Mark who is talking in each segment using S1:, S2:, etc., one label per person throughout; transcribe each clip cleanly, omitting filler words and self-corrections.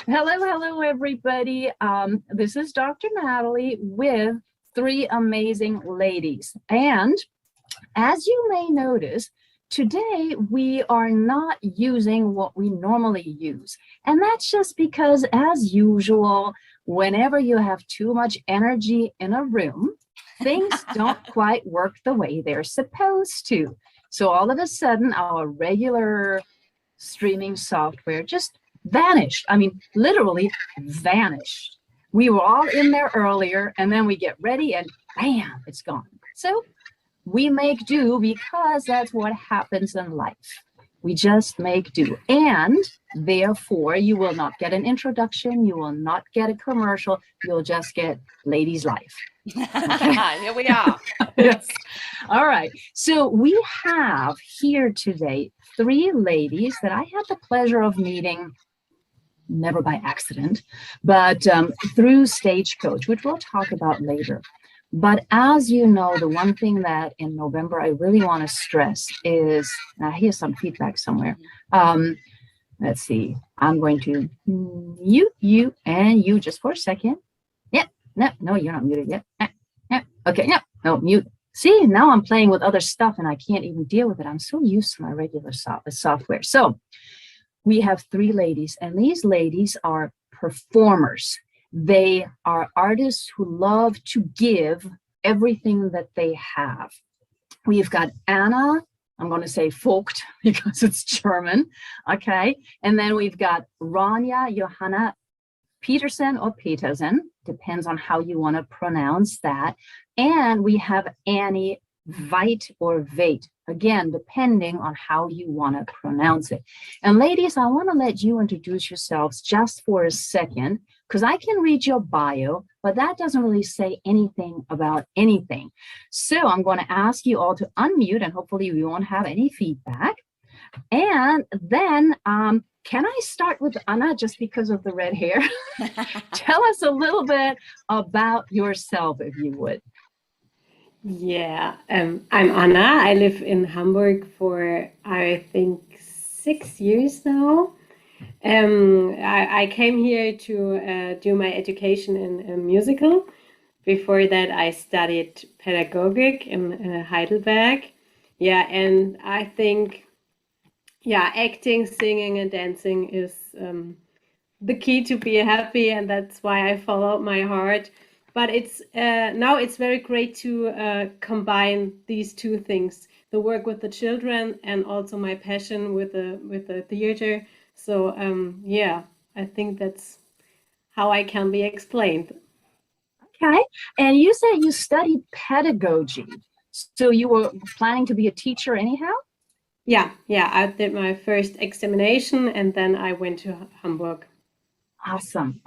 S1: Hello, everybody. This is Dr. Natalie with three amazing ladies. And as you may notice, today we are not using what we normally use. And that's just because, as usual, whenever you have too much energy in a room, things don't quite work the way they're supposed to. So all of a sudden, our regular streaming software just vanished. I mean, literally vanished. We were all in there earlier, and then we get ready and bam, it's gone. So we make do because that's what happens in life. We just make do. And therefore, you will not get an introduction. You will not get a commercial. You'll just get Ladies Life.
S2: Here we are.
S1: Yes. All right. So we have here today three ladies that I had the pleasure of meeting, never by accident, but through Stagecoach, which we'll talk about later. But as you know, the one thing that in November I really want to stress is, I hear some feedback somewhere. Let's see. I'm going to mute you and you just for a second. Yep. No, you're not muted yet. Okay. No, mute. See, now I'm playing with other stuff and I can't even deal with it. I'm so used to my regular software. So we have three ladies, and these ladies are performers. They are artists who love to give everything that they have. We've got Anna, I'm going to say Vogt because it's German, okay? And then we've got Ronja, Johanna, Petersen or Petersen, depends on how you want to pronounce that. And we have Anni Veit or Veit, again, depending on how you want to pronounce it. And ladies, I want to let you introduce yourselves just for a second, because I can read your bio, but that doesn't really say anything about anything. So I'm going to ask you all to unmute, and hopefully we won't have any feedback. And then, can I start with Anna just because of the red hair? Tell us a little bit about yourself, if you would.
S3: Yeah, I'm Anna. I live in Hamburg for, I think, 6 years now. I came here to do my education in a musical. Before that, I studied pedagogic in Heidelberg. Yeah, and I think, acting, singing, and dancing is the key to be happy, and that's why I followed my heart. But it's now it's very great to combine these two things: the work with the children and also my passion with the theater. So I think that's how I can be explained.
S1: Okay, and you said you studied pedagogy, so you were planning to be a teacher anyhow?
S3: Yeah, I did my first examination and then I went to Hamburg.
S1: Awesome.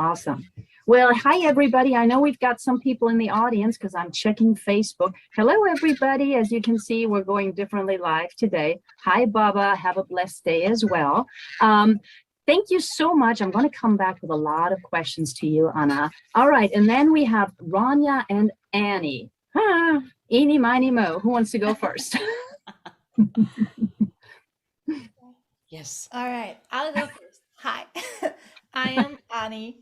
S1: Well, hi, everybody. I know we've got some people in the audience because I'm checking Facebook. Hello, everybody. As you can see, we're going differently live today. Hi, Baba. Have a blessed day as well. Thank you so much. I'm going to come back with a lot of questions to you, Anna. All right. And then we have Ronja and Anni. Eeny, miny, mo. Who wants to go first?
S2: Yes.
S4: All right, I'll go first. Hi, I am Anni.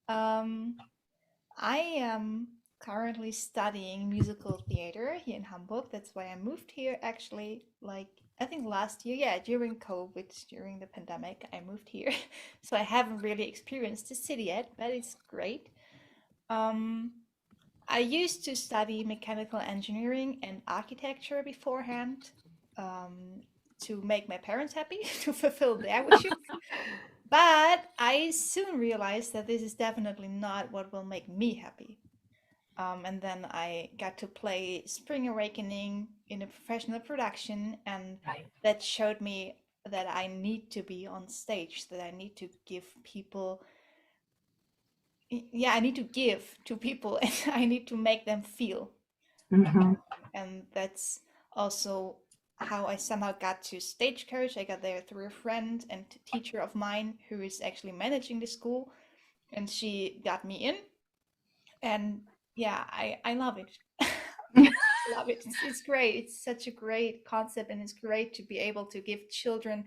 S4: I am currently studying musical theater here in Hamburg. That's why I moved here actually, like I think last year, during COVID, during the pandemic, I moved here. So I haven't really experienced the city yet, but it's great. I used to study mechanical engineering and architecture beforehand, to make my parents happy, to fulfill their wishes. But I soon realized that this is definitely not what will make me happy. And then I got to play Spring Awakening in a professional production, and that showed me that I need to be on stage, that I need to give people, I need to give to people, and I need to make them feel.
S1: Mm-hmm.
S4: And that's also how I somehow got to Stagecoach. I got there through a friend and teacher of mine who is actually managing the school, and she got me in. And I love it. Love it. It's great. It's such a great concept, and it's great to be able to give children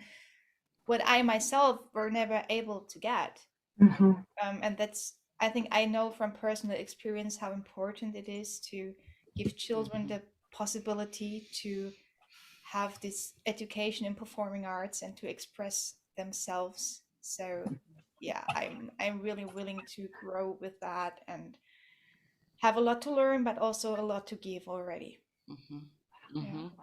S4: what I myself were never able to get. And that's, I think I know from personal experience how important it is to give children the possibility to have this education in performing arts and to express themselves. So yeah, I'm really willing to grow with that and have a lot to learn, but also a lot to give already.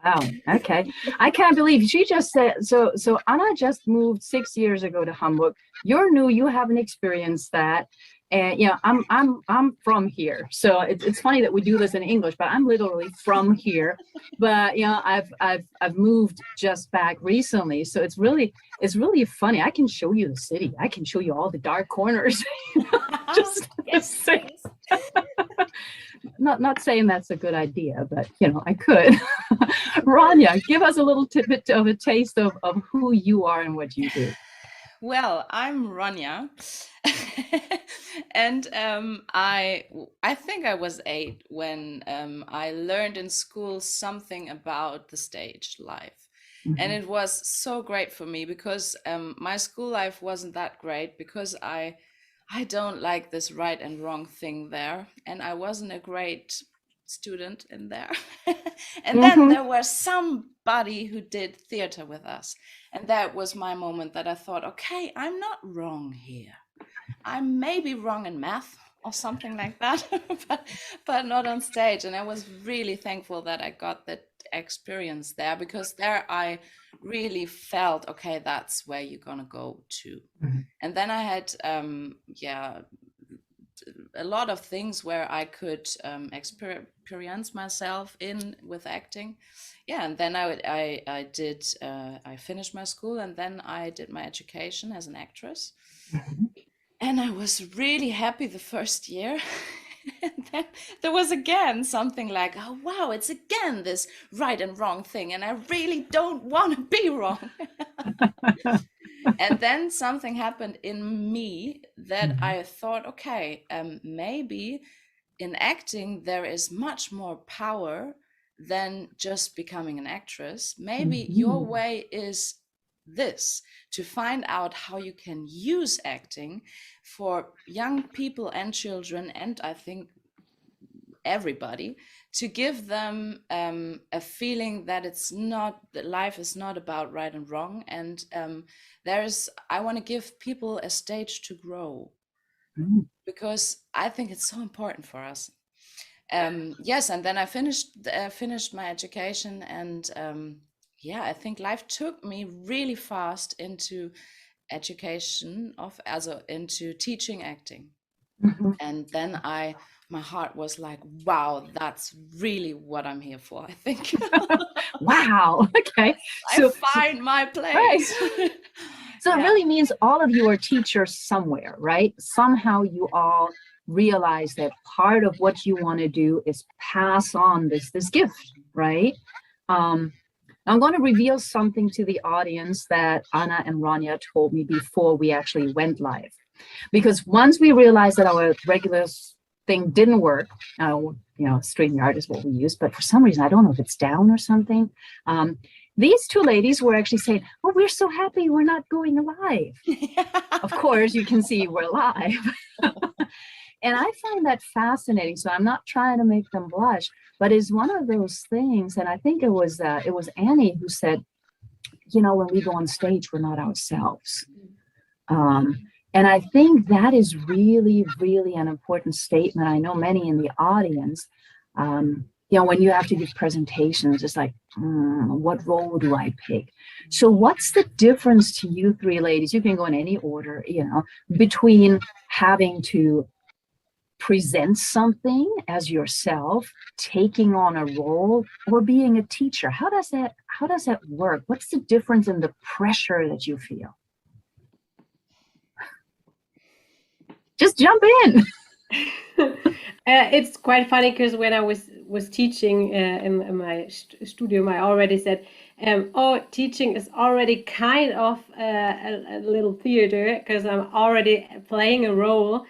S1: Wow. Okay. I can't believe she just said so. So Anna just moved 6 years ago to Hamburg. You're new. You haven't experienced that, and I'm from here. So it's funny that we do this in English, but I'm literally from here. But I've moved just back recently, so it's really funny. I can show you the city. I can show you all the dark corners. Just
S4: yes.
S1: Not saying that's a good idea, but I could. Ronja, give us a little tidbit of a taste of who you are and what you do.
S2: Well, I'm Ronja, and I think I was 8 when I learned in school something about the stage life. And it was so great for me because my school life wasn't that great because I don't like this right and wrong thing there. And I wasn't a great student in there. And then there was somebody who did theater with us. And that was my moment that I thought, okay, I'm not wrong here. I may be wrong in math or something like that, but not on stage. And I was really thankful that I got that experience there, because there I really felt, okay, that's where you're gonna go to. And then I had a lot of things where I could experience myself in with acting. And then I finished my school, and then I did my education as an actress. And I was really happy the first year. And then there was again something like, oh wow, it's again this right and wrong thing, and I really don't want to be wrong. And then something happened in me that I thought, okay, maybe in acting there is much more power than just becoming an actress. Maybe your way is this, to find out how you can use acting for young people and children, and I think everybody, to give them a feeling that life is not about right and wrong, and I want to give people a stage to grow, because I think it's so important for us. Yes, and then I finished my education, and I think life took me really fast into education into teaching acting. And then my heart was like, wow, that's really what I'm here for, I think.
S1: Wow. Okay.
S2: So find my place. Right.
S1: So it really means all of you are teachers somewhere, right? Somehow you all realize that part of what you want to do is pass on this gift, right? I'm going to reveal something to the audience that Anna and Ronja told me before we actually went live. Because once we realized that our regular thing didn't work, StreamYard is what we use, but for some reason, I don't know if it's down or something. These two ladies were actually saying, oh, we're so happy we're not going live. Of course, you can see we're live. And I find that fascinating. So I'm not trying to make them blush, but it's one of those things. And I think it was Annie who said, when we go on stage, we're not ourselves. And I think that is really, really an important statement. I know many in the audience, when you have to give presentations, it's like, what role do I pick? So what's the difference to you three ladies? You can go in any order, between having to present something as yourself, taking on a role, or being a teacher. How does that work? What's the difference in the pressure that you feel? Just jump in.
S3: It's quite funny because when I was teaching in my studio, I already said, teaching is already kind of a little theater, because I'm already playing a role,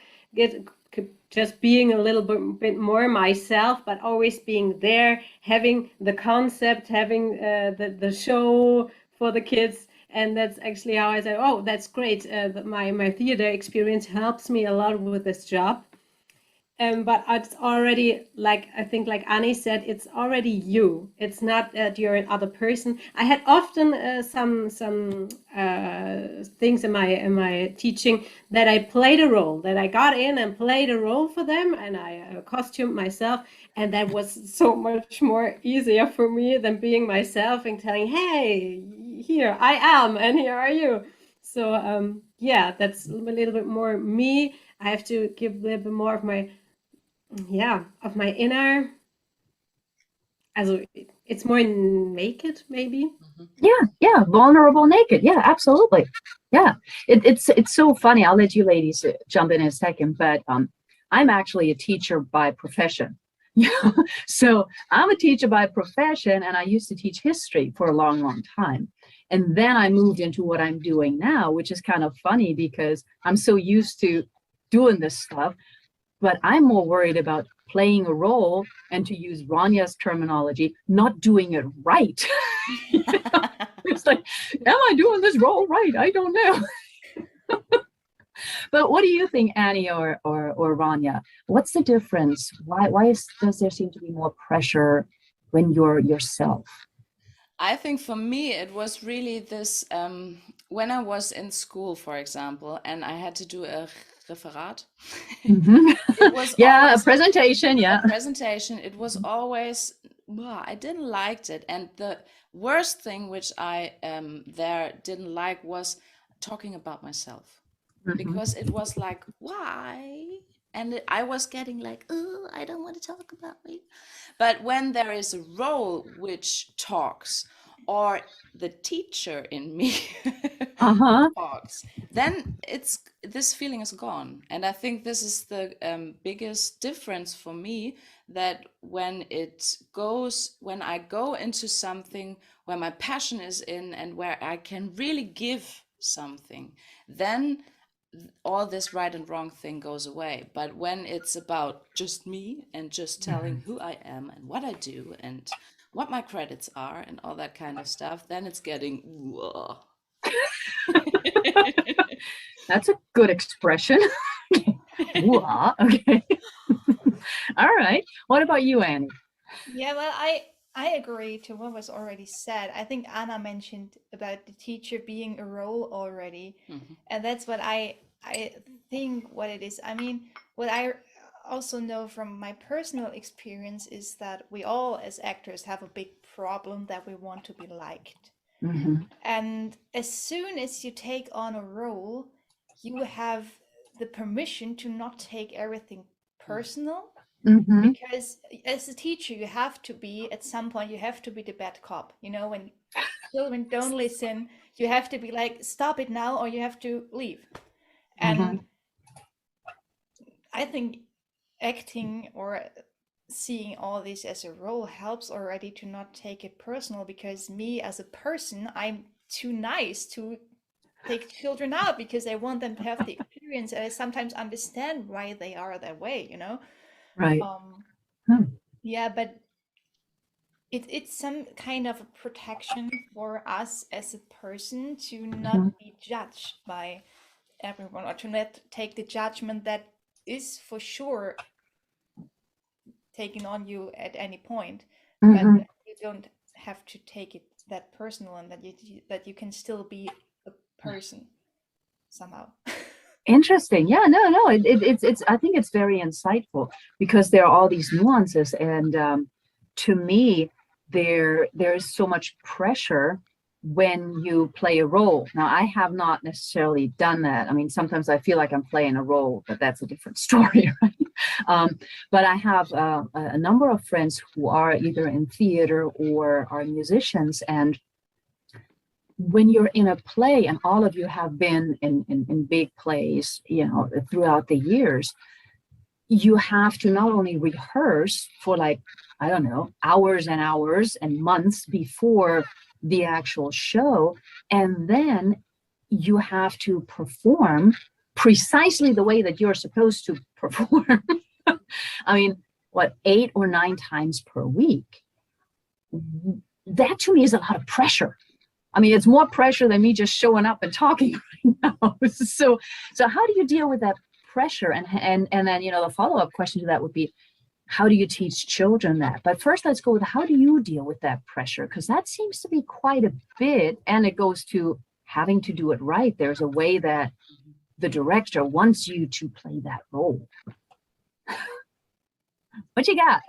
S3: just being a little bit more myself, but always being there, having the concept, having the show for the kids. And that's actually how I said, oh, that's great. My theater experience helps me a lot with this job. But it's already, like, I think, like Anni said, it's already you. It's not that you're another person. I had often some things in my teaching that I played a role, that I got in and played a role for them, and I costumed myself, and that was so much more easier for me than being myself and telling, hey, here I am, and here are you. So yeah, that's a little bit more me. I have to give a little bit more of my inner, also it's more naked maybe.
S1: Yeah, vulnerable, naked. Yeah, absolutely. Yeah, it's so funny. I'll let you ladies jump in a second, but I'm actually a teacher by profession. So I'm a teacher by profession, and I used to teach history for a long time. And then I moved into what I'm doing now, which is kind of funny because I'm so used to doing this stuff, but I'm more worried about playing a role, and to use Ronja's terminology, not doing it right. It's like, am I doing this role right? I don't know. But what do you think, Anni or Ronja? What's the difference? Why does there seem to be more pressure when you're yourself?
S2: I think for me, it was really this, when I was in school, for example, and I had to do a referat. It was
S1: a presentation.
S2: A presentation. It was always, well, I didn't like it. And the worst thing which I there didn't like was talking about myself. Because it was like, why? And I was getting like, oh, I don't want to talk about me. But when there is a role which talks, or the teacher in me talks, then this feeling is gone. And I think this is the biggest difference for me, that when I go into something where my passion is in and where I can really give something, then all this right and wrong thing goes away. But when it's about just me and just telling who I am and what I do and what my credits are and all that kind of stuff, then it's getting whoa.
S1: That's a good expression. Whoa, okay. All right. What about you, Anni?
S4: Yeah, well, I agree to what was already said. I think Anna mentioned about the teacher being a role already, and that's what I think what it is. I mean, what I also know from my personal experience is that we all as actors have a big problem that we want to be liked. And as soon as you take on a role, you have the permission to not take everything personal. Because as a teacher, you have to be, at some point, you have to be the bad cop. You know, when children don't listen, you have to be like, stop it now, or you have to leave. And I think acting or seeing all this as a role helps already to not take it personal, because me as a person, I'm too nice to take children out because I want them to have the experience, and I sometimes understand why they are that way, you know?
S1: Right.
S4: Yeah, but it's some kind of a protection for us as a person to not be judged by everyone, or to not take the judgment that is for sure taken on you at any point, but you don't have to take it that personal, and that you can still be a person somehow.
S1: Interesting. Yeah, no, it's I think it's very insightful, because there are all these nuances, and to me, there's so much pressure when you play a role. Now, I have not necessarily done that. I mean, sometimes I feel like I'm playing a role, but that's a different story, right? But I have a number of friends who are either in theater or are musicians, and when you're in a play, and all of you have been in big plays, you know, throughout the years, you have to not only rehearse for, like, I don't know, hours and hours and months before the actual show, and then you have to perform precisely the way that you're supposed to perform. I mean, what, 8 or 9 times per week? That to me is a lot of pressure. I mean, it's more pressure than me just showing up and talking right now. So how do you deal with that pressure? And then, you know, the follow-up question to that would be, how do you teach children that? But first, let's go with, how do you deal with that pressure? Because that seems to be quite a bit, and it goes to having to do it right. There's a way that the director wants you to play that role. What you got?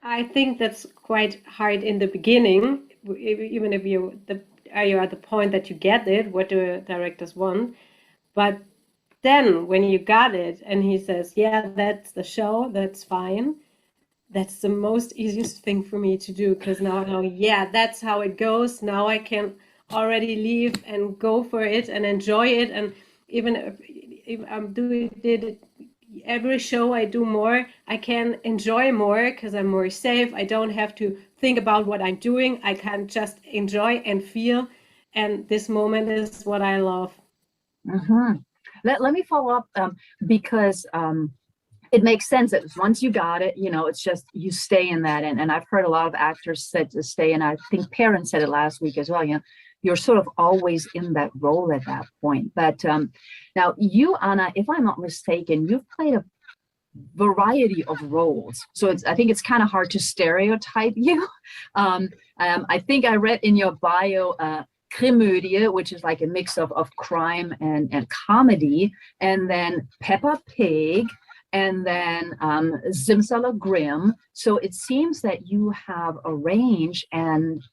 S3: I think that's quite hard in the beginning, even if you're at the point that you get it, what do directors want. But then when you got it and he says, yeah, that's the show, that's fine, that's the most easiest thing for me to do, because now I know, yeah, that's how it goes. Now I can already leave and go for it and enjoy it. And even if I'm doing it, every show I do more, I can enjoy more because I'm more safe. I don't have to think about what I'm doing. I can just enjoy and feel. And this moment is what I love.
S1: Mm-hmm. Let me follow up because it makes sense that once you got it, you know, it's just you stay in that. And I've heard a lot of actors said to stay, and I think parents said it last week as well, you know, you're sort of always in that role at that point. But now you, Anna, if I'm not mistaken, you've played a variety of roles. So I think it's kind of hard to stereotype you. I think I read in your bio, Krimödie, which is like a mix of crime and comedy, and then Peppa Pig, and then Simsalagrim. So it seems that you have a range. And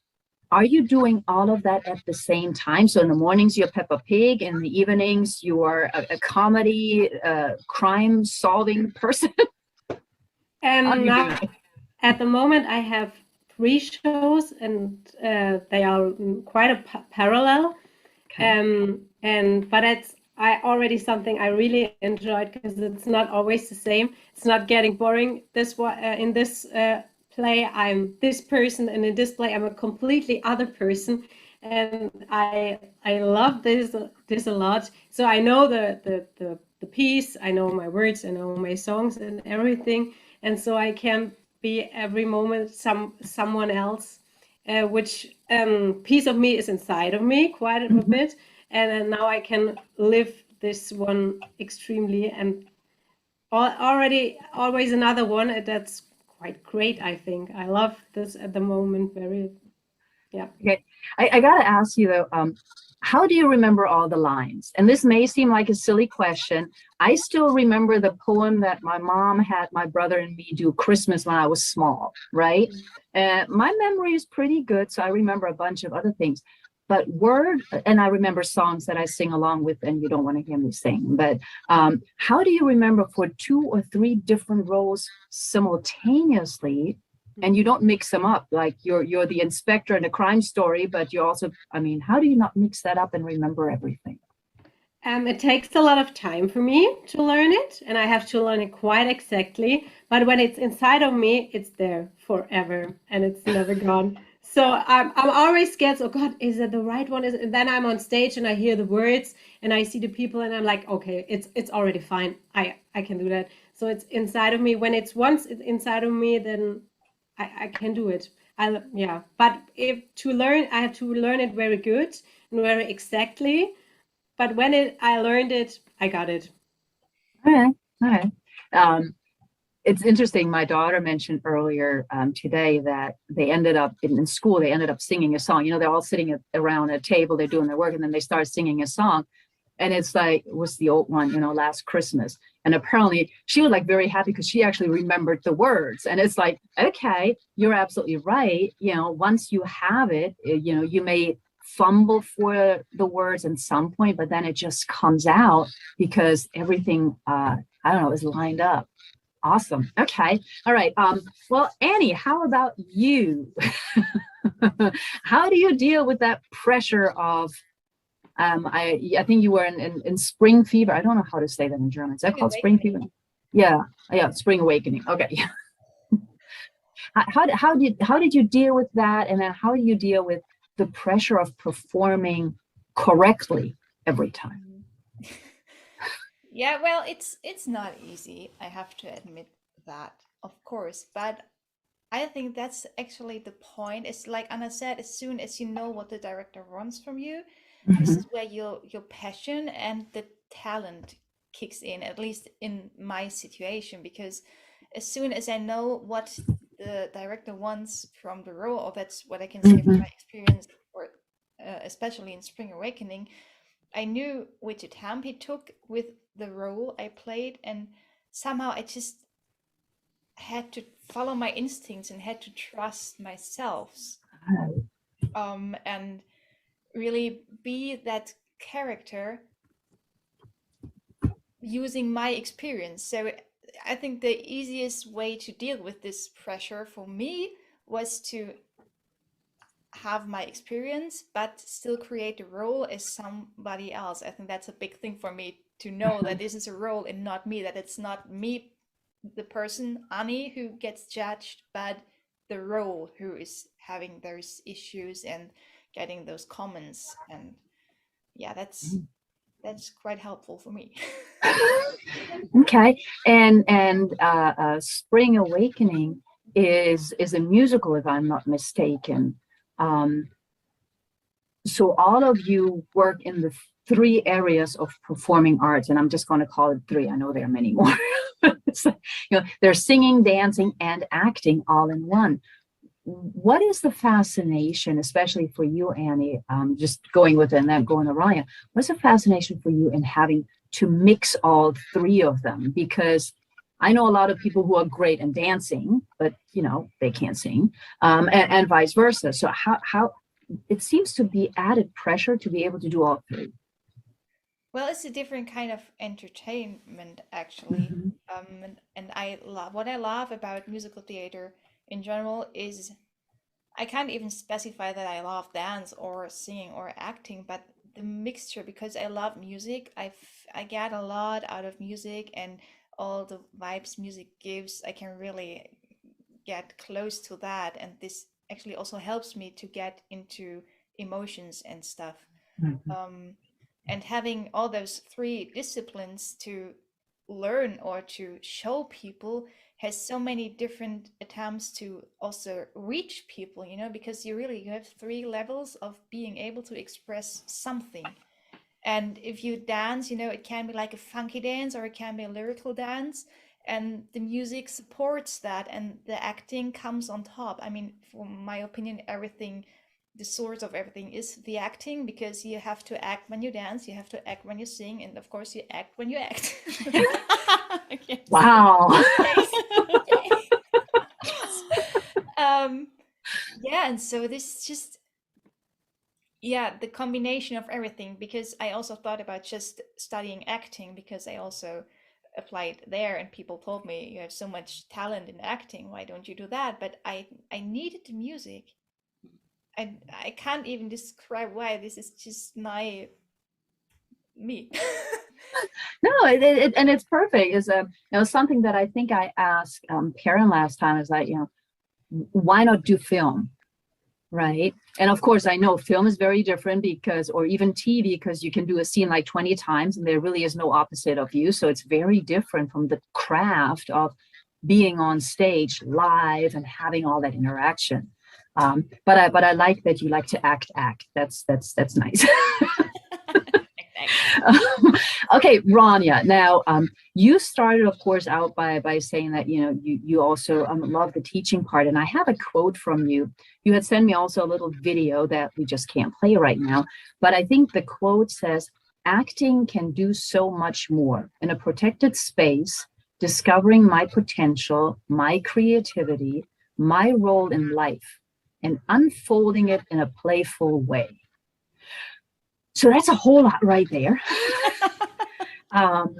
S1: are you doing all of that at the same time? So in the mornings you're Peppa Pig, in the evenings you are a comedy, crime solving person?
S3: And now, at the moment I have 3 shows, and they are quite a parallel. Okay. But it's already something I really enjoyed, because it's not always the same. It's not getting boring. In this play I'm this person, and in this play I'm a completely other person, and I love this a lot. So I know the piece, I know my words, I know my songs and everything, and so I can be every moment someone else, which piece of me is inside of me quite a bit, and now I can live this one extremely, and always another one. That's quite great, I think. I love this at the moment very, yeah.
S1: Okay, I gotta ask you though, how do you remember all the lines? And this may seem like a silly question. I still remember the poem that my mom had my brother and me do Christmas when I was small, right? And my memory is pretty good, so I remember a bunch of other things. But and I remember songs that I sing along with, and you don't want to hear me sing. But how do you remember for 2 or 3 different roles simultaneously, and you don't mix them up? Like you're the inspector in a crime story, but you also, I mean, how do you not mix that up and remember everything?
S3: It takes a lot of time for me to learn it, and I have to learn it quite exactly. But when it's inside of me, it's there forever, and it's never gone. So I'm always scared. Oh God, is it the right one? And then I'm on stage and I hear the words and I see the people, and I'm like, okay, it's already fine. I can do that. So it's inside of me. When it's once inside of me, then I can do it. But I have to learn it very good and very exactly. But when I learned it, I got it.
S1: All right. It's interesting. My daughter mentioned earlier today that they ended up in school, they ended up singing a song. You know, they're all sitting around a table, they're doing their work, and then they start singing a song. And it's like, what's the old one, you know, Last Christmas. And apparently she was like very happy because she actually remembered the words. And it's like, okay, you're absolutely right. You know, once you have it, you know, you may fumble for the words at some point, but then it just comes out because everything, I don't know, is lined up. Awesome. Okay. All right. Well, Annie, how about you? How do you deal with that pressure of, I think you were in spring fever. I don't know how to say that in German. Is that called spring fever? Yeah. Spring awakening. Okay. How did you deal with that? And then how do you deal with the pressure of performing correctly every time?
S4: Yeah, well, it's not easy. I have to admit that, of course. But I think that's actually the point. It's like Anna said, as soon as you know what the director wants from you, this
S1: Mhm.
S4: is where your passion and the talent kicks in, at least in my situation, because as soon as I know what the director wants from the role, or that's what I can say from
S1: Mhm.
S4: my experience, or especially in Spring Awakening, I knew which attempt he took with the role I played, and somehow I just had to follow my instincts and had to trust myself, and really be that character using my experience. So I think the easiest way to deal with this pressure for me was to have my experience but still create a role as somebody else. I think that's a big thing for me, to know that this is a role and not me, that it's not me, the person Annie, who gets judged, but the role who is having those issues and getting those comments. And yeah, that's quite helpful for me.
S1: Okay, and Spring Awakening is a musical, if I'm not mistaken. Um, so all of you work in the three areas of performing arts, and I'm just going to call it three. I know there are many more. So, there's singing, dancing, and acting all in one. What is the fascination, especially for you, Annie, just going with it and then going to Ryan, what's the fascination for you in having to mix all three of them? Because I know a lot of people who are great in dancing, but they can't sing, and vice versa. So how it seems to be added pressure to be able to do all three.
S4: Well, it's a different kind of entertainment, actually.
S1: Mhm.
S4: And I love, what I love about musical theater in general is, I can't even specify that I love dance or singing or acting, but the mixture, because I love music. I get a lot out of music and all the vibes music gives. I can really get close to that, and this actually also helps me to get into emotions and stuff.
S1: Mhm.
S4: Um, and having all those three disciplines to learn or to show people has so many different attempts to also reach people, because you have three levels of being able to express something. And if you dance, it can be like a funky dance or it can be a lyrical dance, and the music supports that and the acting comes on top. I mean, from my opinion, everything, the source of everything is the acting, because you have to act when you dance, you have to act when you sing, and of course you act when you act.
S2: Yes.
S1: Wow.
S4: um yeah, and so this is just, yeah, the combination of everything, because I also thought about just studying acting, because I also applied there and people told me, you have so much talent in acting, why don't you do that? But I needed the music. I can't even describe why. This is just my me.
S1: No, and it's perfect. Is something that I think I asked Karen last time, is like, why not do film? Right. And of course, I know film is very different, because, or even TV, because you can do a scene like 20 times and there really is no opposite of you. So it's very different from the craft of being on stage live and having all that interaction. But I like that you like to act. That's nice. Okay, Ronja. Now, you started, of course, out by saying that you also love the teaching part, and I have a quote from you. You had sent me also a little video that we just can't play right now, but I think the quote says, "Acting can do so much more in a protected space, discovering my potential, my creativity, my role in life, and unfolding it in a playful way." So that's a whole lot right there. Um,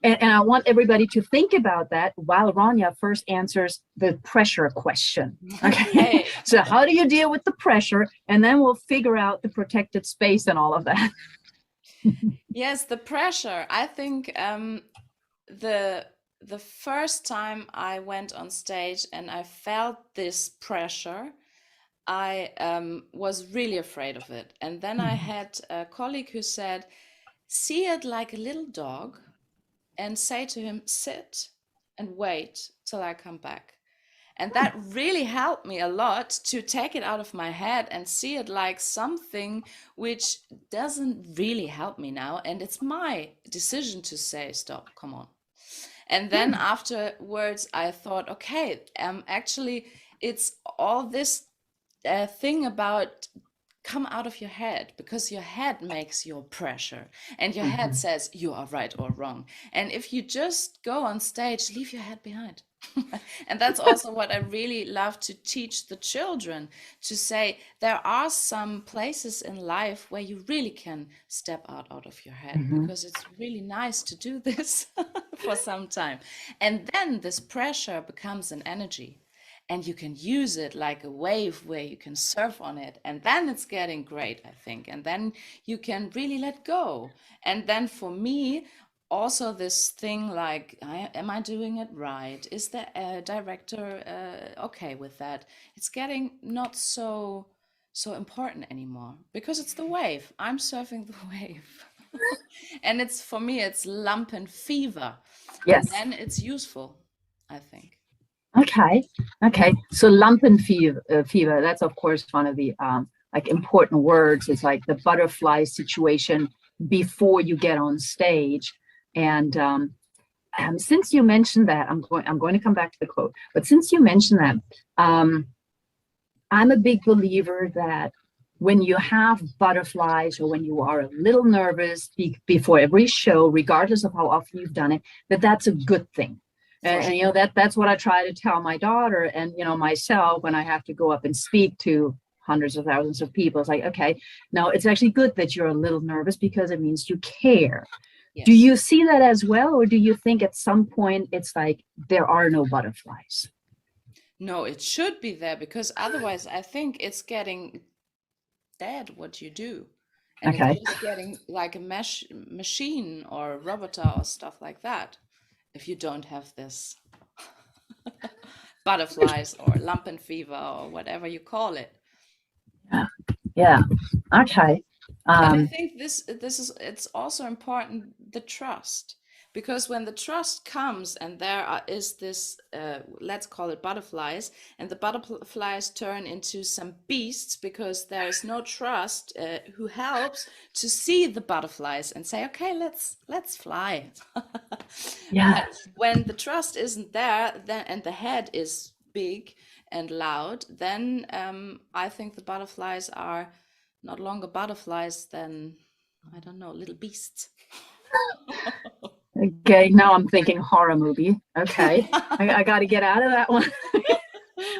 S1: and I want everybody to think about that while Ronja first answers the pressure question. Okay. So how do you deal with the pressure? And then we'll figure out the protected space and all of that.
S2: Yes, the pressure. I think the first time I went on stage and I felt this pressure, I was really afraid of it. And then I had a colleague who said, see it like a little dog and say to him, sit and wait till I come back. And that really helped me a lot to take it out of my head and see it like something which doesn't really help me now. And it's my decision to say, stop, come on. And then afterwards, I thought, okay, actually, it's all this thing about come out of your head, because your head makes your pressure and your head says you are right or wrong. And if you just go on stage, leave your head behind. And that's also what I really love to teach the children, to say there are some places in life where you really can step out of your head, because it's really nice to do this for some time. And then this pressure becomes an energy. And you can use it like a wave where you can surf on it. And then it's getting great, I think. And then you can really let go. And then for me, also this thing like, am I doing it right? Is the director okay with that? It's getting not so important anymore, because it's the wave. I'm surfing the wave. And it's, for me, it's lumpen fever.
S1: Yes.
S2: And then it's useful, I think.
S1: Okay. So lumpen fever. That's of course one of the like important words. It's like the butterfly situation before you get on stage. And since you mentioned that, I'm going to come back to the quote. But since you mentioned that, I'm a big believer that when you have butterflies, or when you are a little nervous before every show, regardless of how often you've done it, that's a good thing. And you know, that's what I try to tell my daughter and, you know, myself when I have to go up and speak to hundreds of thousands of people. It's like, okay, no, it's actually good that you're a little nervous, because it means you care. Yes. Do you see that as well? Or do you think at some point it's like there are no butterflies?
S2: No, it should be there, because otherwise I think it's getting dead what you do. And it's just getting like a machine or a robot or stuff like that, if you don't have this butterflies or lumpen fever or whatever you call it.
S1: Yeah. Okay.
S2: And I think it's also important, the trust, because when the trust comes and is this, let's call it butterflies, and the butterflies turn into some beasts because there is no trust, who helps to see the butterflies and say, okay, let's fly.
S1: Yeah.
S2: But when the trust isn't there, then, and the head is big and loud, then I think the butterflies are not longer butterflies than, I don't know, little beasts.
S1: Okay, now I'm thinking horror movie. Okay, I got to get out of that one.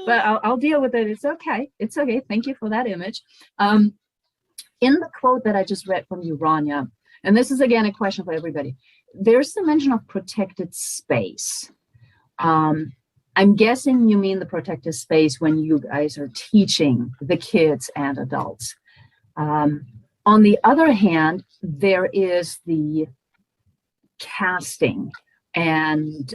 S1: But I'll deal with it. It's okay. It's okay. Thank you for that image. In the quote that I just read from you, Ronja, and this is again a question for everybody, there's the mention of protected space. I'm guessing you mean the protected space when you guys are teaching the kids and adults. On the other hand, there is the casting, and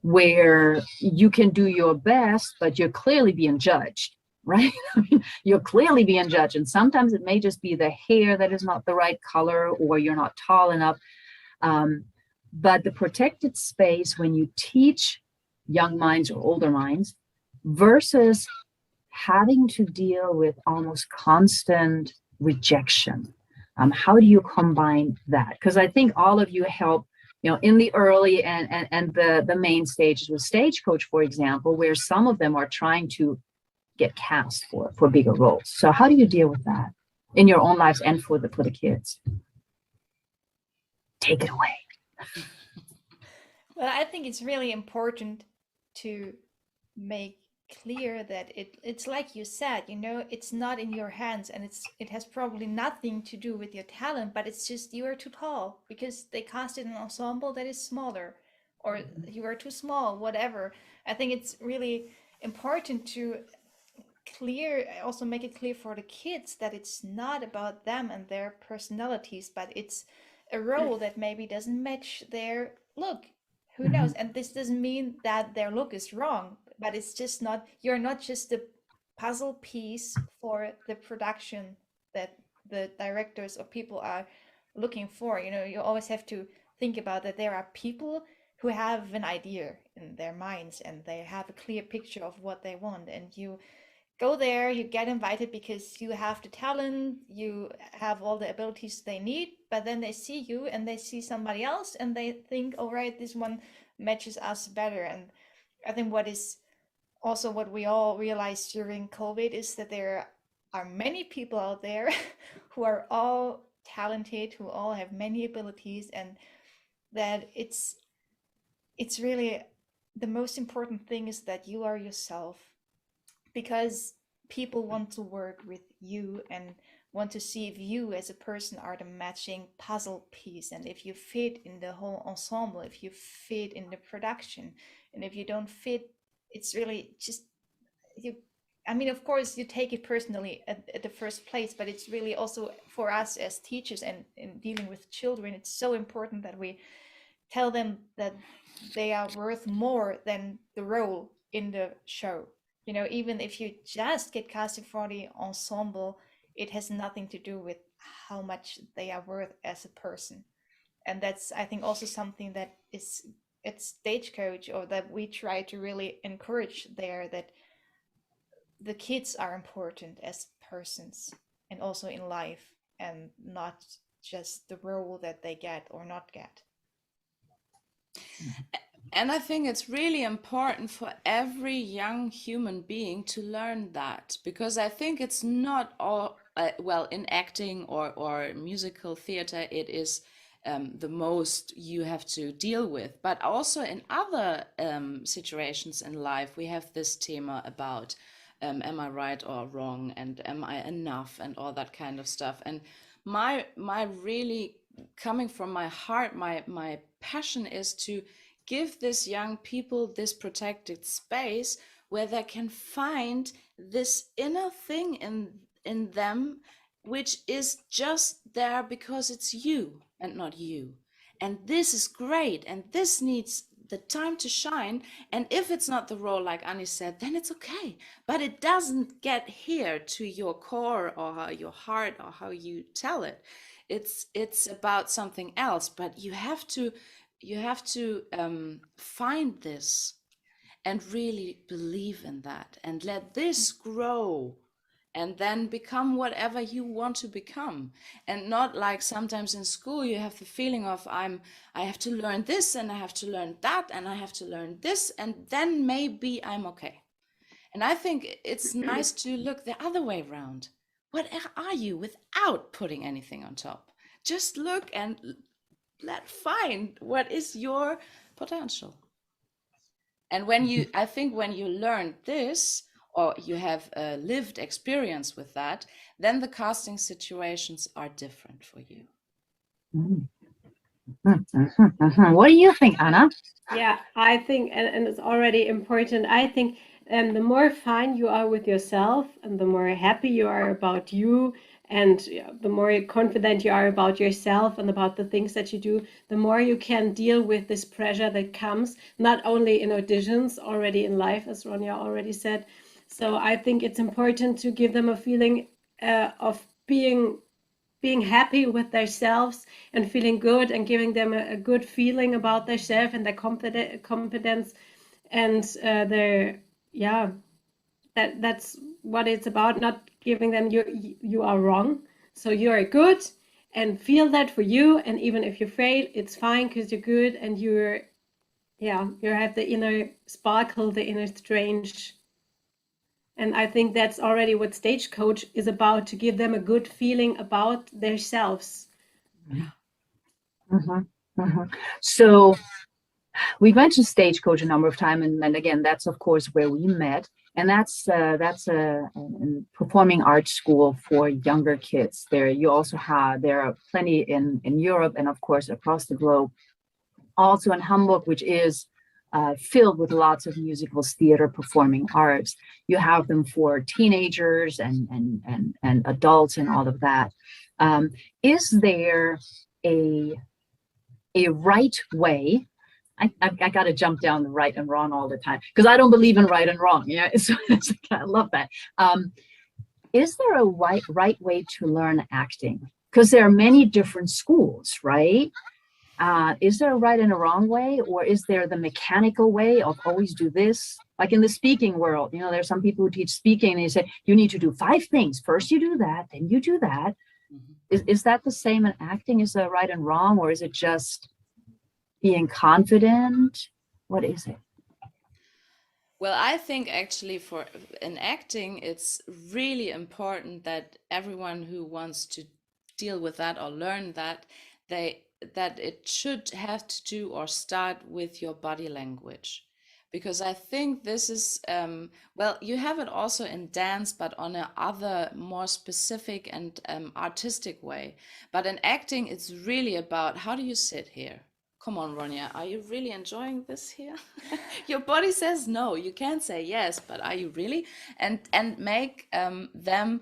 S1: where you can do your best, but you're clearly being judged, right? I mean, you're clearly being judged, and sometimes it may just be the hair that is not the right color, or you're not tall enough. But the protected space when you teach young minds or older minds versus having to deal with almost constant rejection. How do you combine that? Because I think all of you help, you know, in the early and the main stages with Stagecoach, for example, where some of them are trying to get cast for bigger roles. So how do you deal with that in your own lives and for the kids? Take it away.
S4: Well, I think it's really important to make clear that it's like you said, you know, it's not in your hands, and it has probably nothing to do with your talent, but it's just you are too tall because they casted an ensemble that is smaller, or you are too small, whatever. I think it's really important to also make it clear for the kids that it's not about them and their personalities, but it's a role that maybe doesn't match their look. Who knows? And this doesn't mean that their look is wrong, but it's just not, you're not just a puzzle piece for the production that the directors or people are looking for. You know, you always have to think about that there are people who have an idea, in their minds, and they have a clear picture of what they want. And you go there, you get invited because you have the talent, you have all the abilities they need, but then they see you and they see somebody else and they think, all right, this one matches us better. And I think what is also what we all realized during COVID is that there are many people out there who are all talented, who all have many abilities, and that it's really the most important thing is that you are yourself, because people want to work with you and want to see if you as a person are the matching puzzle piece, and if you fit in the whole ensemble, if you fit in the production. And if you don't fit, it's really just you. I mean, of course, you take it personally at the first place, but it's really also for us as teachers and in dealing with children, it's so important that we tell them that they are worth more than the role in the show. You know, even if you just get casted for the ensemble, it has nothing to do with how much they are worth as a person. And that's, I think, also something that is at Stagecoach, or that we try to really encourage there, that the kids are important as persons and also in life, and not just the role that they get or not get.
S2: And I think it's really important for every young human being to learn that, because I think it's not all, well, in acting or musical theater, it is the most you have to deal with. But also in other situations in life, we have this theme about am I right or wrong, and am I enough, and all that kind of stuff. And my really coming from my heart, my passion is to give these young people this protected space where they can find this inner thing in them, which is just there because it's you and not you. And this is great, and this needs the time to shine. And if it's not the role, like Anni said, then it's okay. But it doesn't get here to your core or your heart or how you tell it. It's about something else. But you have to find this and really believe in that, and let this grow, and then become whatever you want to become. And not like sometimes in school you have the feeling of I have to learn this, and I have to learn that, and I have to learn this, and then maybe I'm okay. And I think it's nice to look the other way around. What are you without putting anything on top? Just look and find what is your potential. And I think when you learn this, or you have a lived experience with that, then the casting situations are different for you.
S1: What do you think, Anna?
S3: Yeah, I think, and it's already important, I think the more fine you are with yourself, and the more happy you are about you, and the more confident you are about yourself and about the things that you do, the more you can deal with this pressure that comes, not only in auditions, already in life, as Ronja already said. So I think it's important to give them a feeling of being happy with themselves and feeling good, and giving them a good feeling about themselves and their confidence, and that's what it's about. Not giving them you are wrong, so you are good, and feel that for you. And even if you fail, it's fine, because you're good, and you have the inner sparkle, the inner strange. And I think that's already what Stagecoach is about, to give them a good feeling about themselves.
S1: So we've mentioned Stagecoach a number of times, and again, that's of course where we met, and that's a performing arts school for younger kids. There are plenty in Europe, and of course across the globe. Also in Hamburg, which is filled with lots of musicals, theater, performing arts. You have them for teenagers and adults and all of that. Is there a right way? I got to jump down the right and wrong all the time, because I don't believe in right and wrong. Yeah, I love that. Is there a right way to learn acting? Because there are many different schools, right? Is there a right and a wrong way, or is there the mechanical way of always do this? Like in the speaking world, you know, there's some people who teach speaking and they say, you need to do 5 things. First you do that, then you do that. Is that the same in acting? Is there right and wrong, or is it just being confident? What is it?
S2: Well, I think actually for in acting, it's really important that everyone who wants to deal with that or learn that, that it should have to do or start with your body language. Because I think this is, well, you have it also in dance, but on a other more specific and artistic way. But in acting, it's really about how do you sit here? Come on, Ronja, are you really enjoying this here? Your body says no, you can't say yes, but are you really? And make them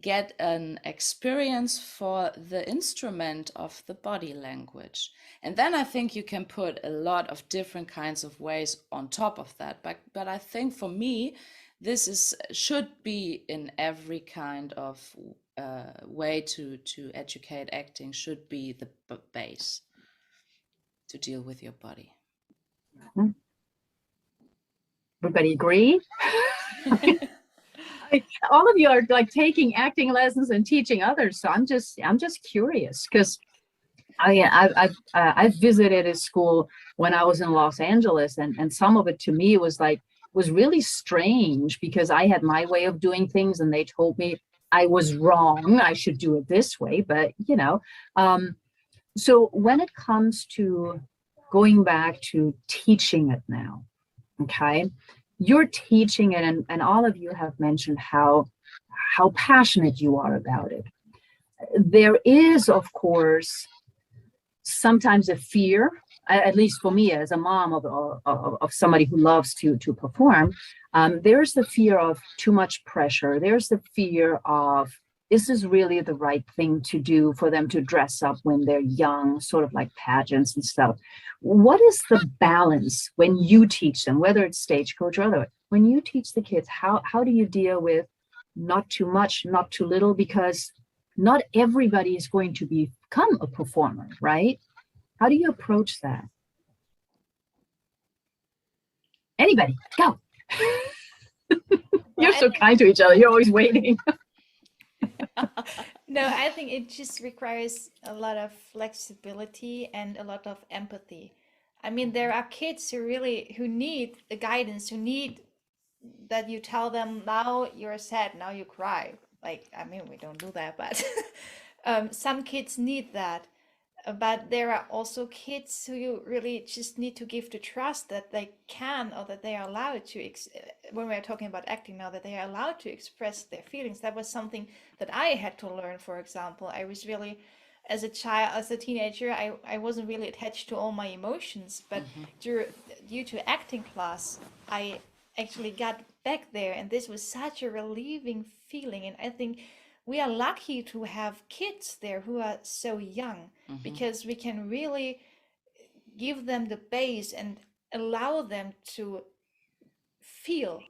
S2: get an experience for the instrument of the body language. And then I think you can put a lot of different kinds of ways on top of that. But I think for me, this should be in every kind of way to educate acting, should be the base to deal with your body.
S1: Everybody agree? All of you are like taking acting lessons and teaching others, so I'm just curious, because I visited a school when I was in Los Angeles, and some of it to me was really strange, because I had my way of doing things and they told me I was wrong, I should do it this way. But you know, so when it comes to going back to teaching it now, okay, you're teaching it, and all of you have mentioned how passionate you are about it. There is, of course, sometimes a fear, at least for me as a mom of somebody who loves to perform, there's the fear of too much pressure. There's the fear of, is this really the right thing to do for them to dress up when they're young, sort of like pageants and stuff. What is the balance when you teach them, whether it's Stagecoach or other, when you teach the kids, how do you deal with not too much, not too little? Because not everybody is going to become a performer, right? How do you approach that? Anybody, go. You're so kind to each other. You're always waiting.
S4: No, I think it just requires a lot of flexibility and a lot of empathy. I mean, there are kids who need the guidance, who need that you tell them, now you're sad, now you cry. Like, I mean, we don't do that, but some kids need that. But there are also kids who you really just need to give the trust that they can, or that they are allowed to, when we're talking about acting now, that they are allowed to express their feelings. That was something that I had to learn, for example. I was really, as a teenager, I wasn't really attached to all my emotions, but due to acting class, I actually got back there, and this was such a relieving feeling. And I think we are lucky to have kids there who are so young, because we can really give them the base and allow them to feel.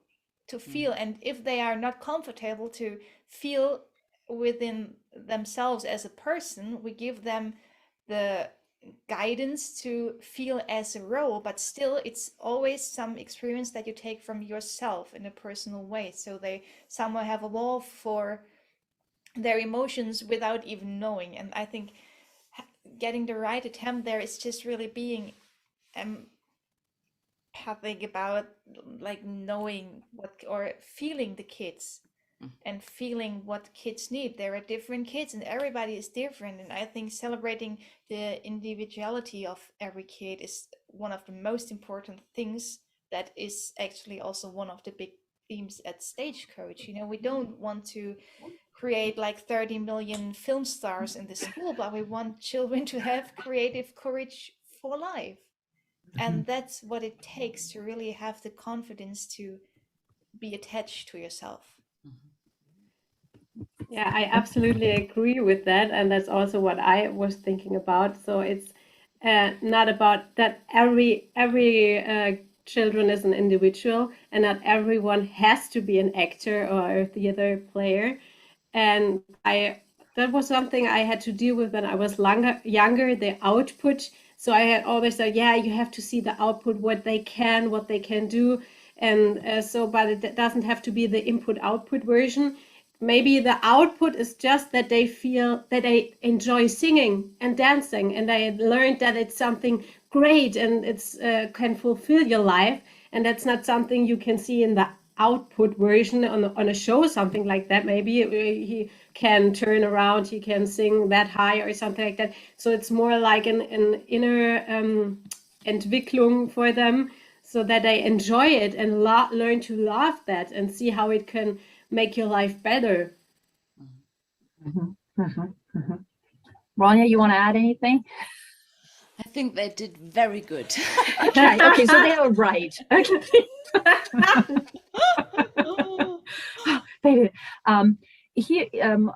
S4: And if they are not comfortable to feel within themselves as a person, we give them the guidance to feel as a role, but still it's always some experience that you take from yourself in a personal way, so they somehow have a wall for their emotions without even knowing. And I think getting the right attempt there is just really being empathic about, like, knowing what, or feeling the kids and feeling what kids need. There are different kids and everybody is different, and I think celebrating the individuality of every kid is one of the most important things. That is actually also one of the big themes at Stagecoach. You know, we don't want to create like 30 million film stars in the school, but we want children to have creative courage for life. And that's what it takes to really have the confidence to be attached to yourself.
S3: Yeah, I absolutely agree with that. And that's also what I was thinking about. So it's not about that every children is an individual, and not everyone has to be an actor or a theater player. And that was something I had to deal with when I was younger, the output So I had always said, yeah, you have to see the output, what they can do. And but it doesn't have to be the input-output version. Maybe the output is just that they feel that they enjoy singing and dancing, and they learned that it's something great and it's can fulfill your life. And that's not something you can see in the output version on a show, something like that. Maybe he can turn around, he can sing that high or something like that. So it's more like an inner Entwicklung for them, so that they enjoy it and learn to love that and see how it can make your life better.
S1: Ronja, you want to add anything?
S2: I think they did very good.
S1: Okay, so they are right. Okay. They did.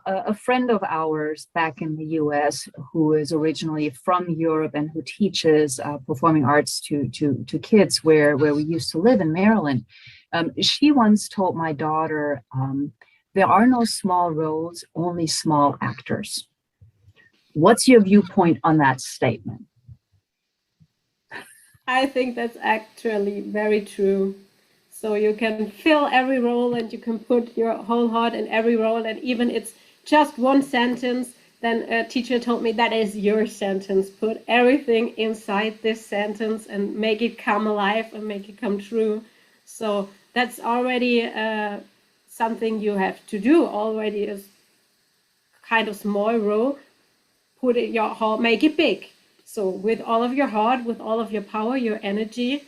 S1: A friend of ours back in the US who is originally from Europe and who teaches performing arts to kids where we used to live in Maryland, she once told my daughter, there are no small roles, only small actors. What's your viewpoint on that statement?
S3: I think that's actually very true. So you can fill every role and you can put your whole heart in every role, and even it's just one sentence, then a teacher told me that is your sentence. Put everything inside this sentence and make it come alive and make it come true. So that's already something you have to do already, is kind of small role. Put it your heart, make it big. So with all of your heart, with all of your power, your energy.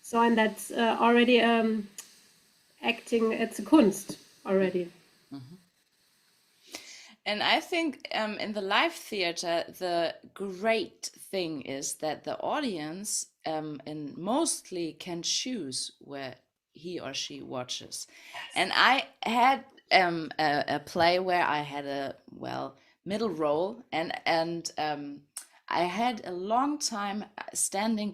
S3: So, and that's already acting, it's a Kunst already.
S2: And I think in the live theater, the great thing is that the audience and mostly can choose where he or she watches. And I had a play where I had a middle role, and I had a long time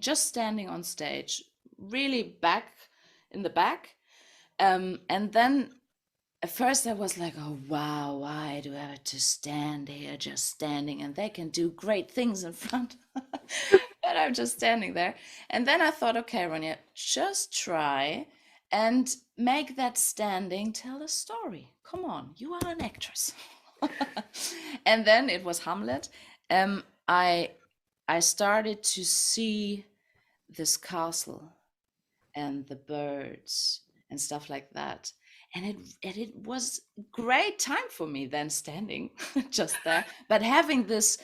S2: just standing on stage, really back in the back, and then at first I was like, oh wow, why do I have to stand here just standing, and they can do great things in front but I'm just standing there. And then I thought, okay, Ronja, just try and make that standing tell a story. Come on, you are an actress. And then it was Hamlet. I started to see this castle and the birds and stuff like that. And it was great time for me then, standing just there, but having this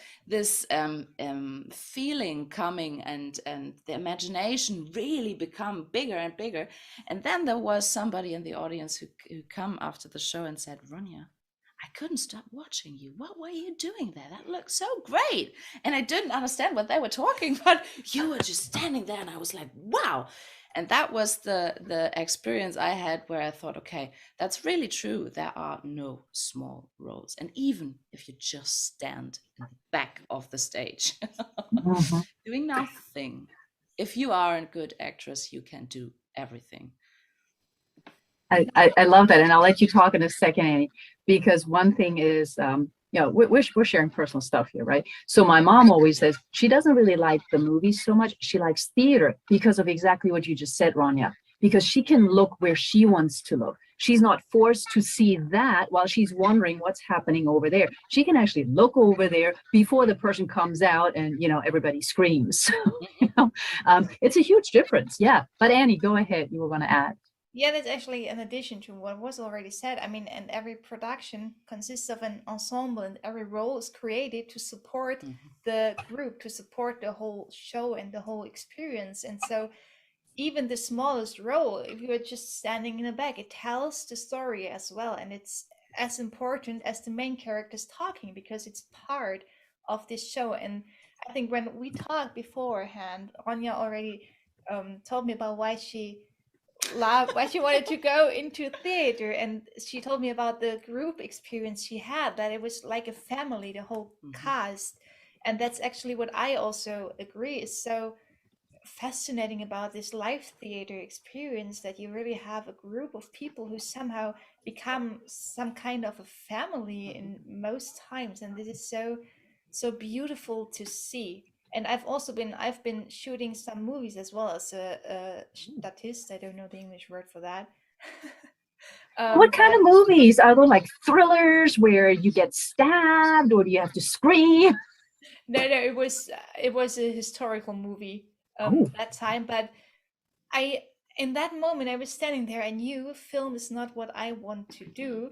S2: feeling coming, and the imagination really become bigger and bigger. And then there was somebody in the audience who come after the show and said, Ronja, I couldn't stop watching you. What were you doing there? That looked so great. And I didn't understand what they were talking, but you were just standing there, and I was like, wow. And that was the experience I had, where I thought, okay, that's really true. There are no small roles. And even if you just stand in the back of the stage, doing nothing, if you are a good actress, you can do everything.
S1: I love that. And I'll let you talk in a second, Annie, because one thing is, we're sharing personal stuff here, right? So my mom always says she doesn't really like the movies so much. She likes theater because of exactly what you just said, Ronja, because she can look where she wants to look. She's not forced to see that while she's wondering what's happening over there. She can actually look over there before the person comes out and, everybody screams. It's a huge difference. Yeah. But Annie, go ahead. You were going to add.
S4: Yeah, that's actually an addition to what was already said. I mean, and every production consists of an ensemble, and every role is created to support the group, to support the whole show and the whole experience. And so even the smallest role, if you are just standing in the back, it tells the story as well. And it's as important as the main characters talking, because it's part of this show. And I think when we talked beforehand, Ronja already told me about why she wanted to go into theater, and she told me about the group experience she had, that it was like a family, the whole cast. And that's actually what I also agree is so fascinating about this live theater experience, that you really have a group of people who somehow become some kind of a family in most times. And this is so beautiful to see. And I've been shooting some movies as well as a statist. I don't know the English word for that.
S1: What kind of movies? Are they like thrillers where you get stabbed, or do you have to scream?
S4: No, it was a historical movie that time. But in that moment, I was standing there. I knew film is not what I want to do,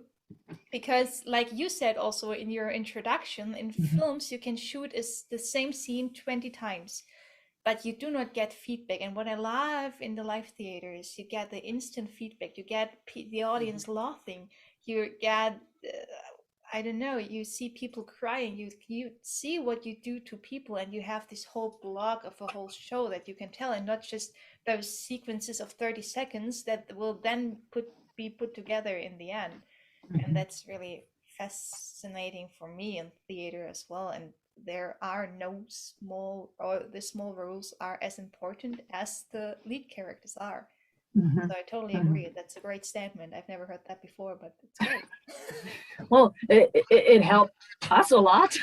S4: because, like you said also in your introduction, in films you can shoot the same scene 20 times, but you do not get feedback. And what I love in the live theater is you get the instant feedback. You get the audience laughing. You get I don't know, you see people crying, you see what you do to people, and you have this whole block of a whole show that you can tell, and not just those sequences of 30 seconds that will then be put together in the end. And that's really fascinating for me in theater as well. And there are no the small roles are as important as the lead characters are. So I totally agree. That's a great statement. I've never heard that before, but it's great.
S1: Well, it helped us a lot,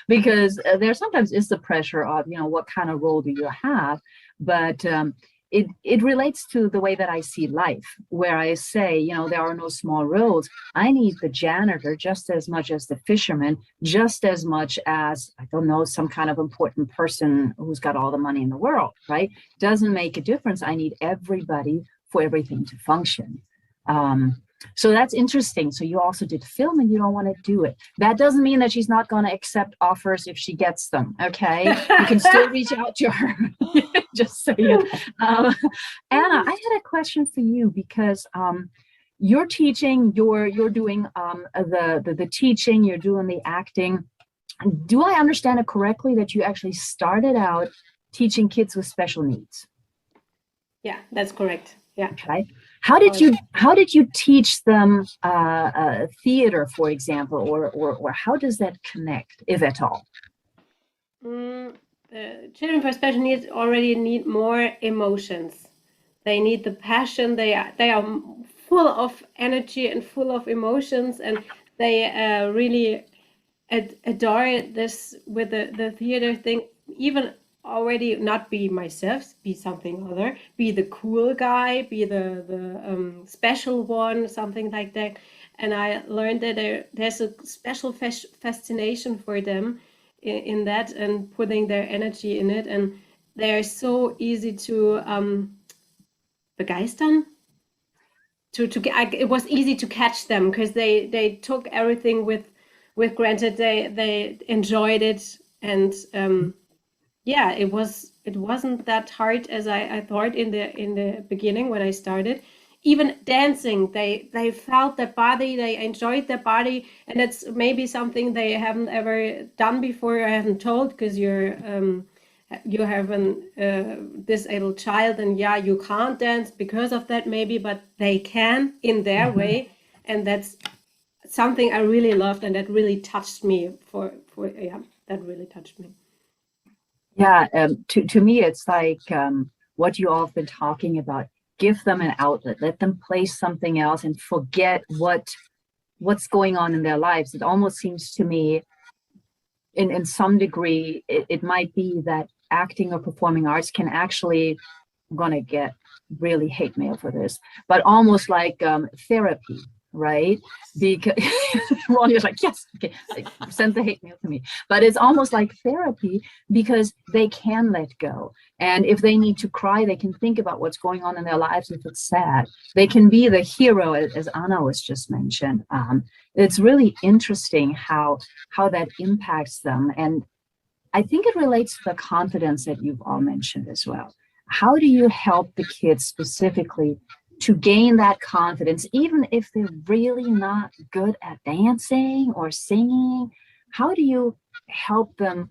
S1: because there sometimes is the pressure of, what kind of role do you have? But it relates to the way that I see life, where I say, there are no small roles. I need the janitor just as much as the fisherman, just as much as, I don't know, some kind of important person who's got all the money in the world, right? Doesn't make a difference. I need everybody for everything to function. So that's interesting. So you also did film and you don't want to do it. That doesn't mean that she's not going to accept offers if she gets them. Okay. You can still reach out to her. Just saying. Anna, I had a question for you, because you're teaching, you're doing the teaching, you're doing the acting. Do I understand it correctly that you actually started out teaching kids with special needs?
S3: Yeah, that's correct. Yeah.
S1: Okay. How did you teach them theater, for example, or how does that connect, if at all?
S3: Children with special needs already need more emotions. They need the passion. They are full of energy and full of emotions, and they really adore this with the theater thing. Even already not be myself, be something other, be the cool guy, be the special one, something like that. And I learned that there's a special fascination for them in that, and putting their energy in it, and they're so easy to begeistern. It was easy to catch them, because they took everything with granted. They enjoyed it, and yeah, it wasn't that hard as I thought in the beginning when I started. Even dancing, they felt their body, they enjoyed their body, and it's maybe something they haven't ever done before. I haven't told, because you have an disabled child, and yeah, you can't dance because of that maybe, but they can in their way, and that's something I really loved, and that really touched me. That really touched me.
S1: Yeah, to me, it's like what you all have been talking about. Give them an outlet, let them play something else, and forget what's going on in their lives. It almost seems to me, in some degree, it might be that acting or performing arts can actually, I'm going to get really hate mail for this, but almost like therapy. Right? Because Ronja's like, yes, okay, send the hate mail to me. But it's almost like therapy, because they can let go. And if they need to cry, they can think about what's going on in their lives. If it's sad, they can be the hero, as Anna was just mentioned. It's really interesting how that impacts them. And I think it relates to the confidence that you've all mentioned as well. How do you help the kids specifically to gain that confidence, even if they're really not good at dancing or singing? How do you help them,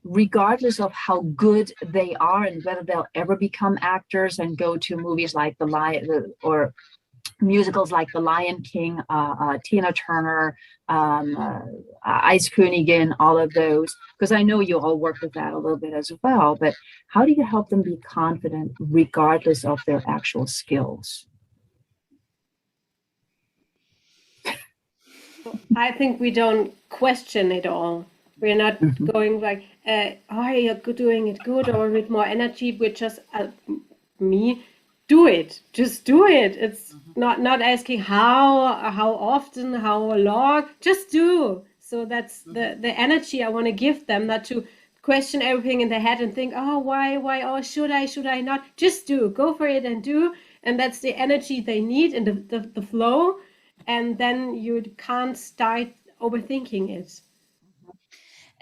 S1: regardless of how good they are and whether they'll ever become actors and go to movies like The Lion, or musicals like The Lion King, Tina Turner, Eiskönigin, all of those, because I know you all work with that a little bit as well, but how do you help them be confident regardless of their actual skills?
S3: I think we don't question it all. We're not going like, oh, you're doing it good, or with more energy. We're just do it. Just do it. It's not asking how often, how long. Just do. So that's the energy I want to give them, not to question everything in their head and think, oh, why, oh, should I not? Just do. Go for it and do. And that's the energy they need and the flow. And then you can't start overthinking it.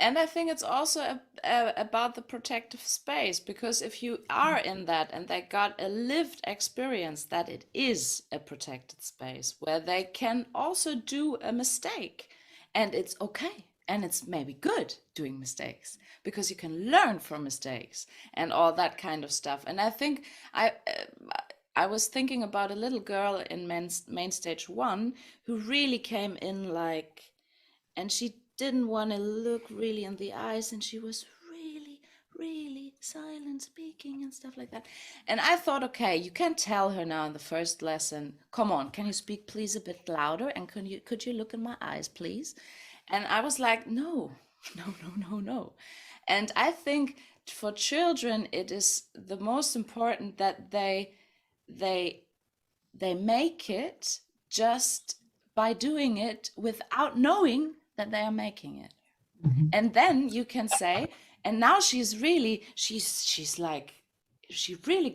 S2: And I think it's also about the protective space, because if you are in that and they got a lived experience that it is a protected space where they can also do a mistake, and it's okay, and it's maybe good doing mistakes because you can learn from mistakes and all that kind of stuff. And I think I was thinking about a little girl in main stage 1 who really came in like, and she didn't want to look really in the eyes, and she was really silent speaking and stuff like that. And I thought, okay, you can tell her now in the first lesson, come on, can you speak please a bit louder, and could you look in my eyes please? And I was like, no. And I think for children it is the most important that they make it just by doing it without knowing that they are making it. And then you can say, and now she's really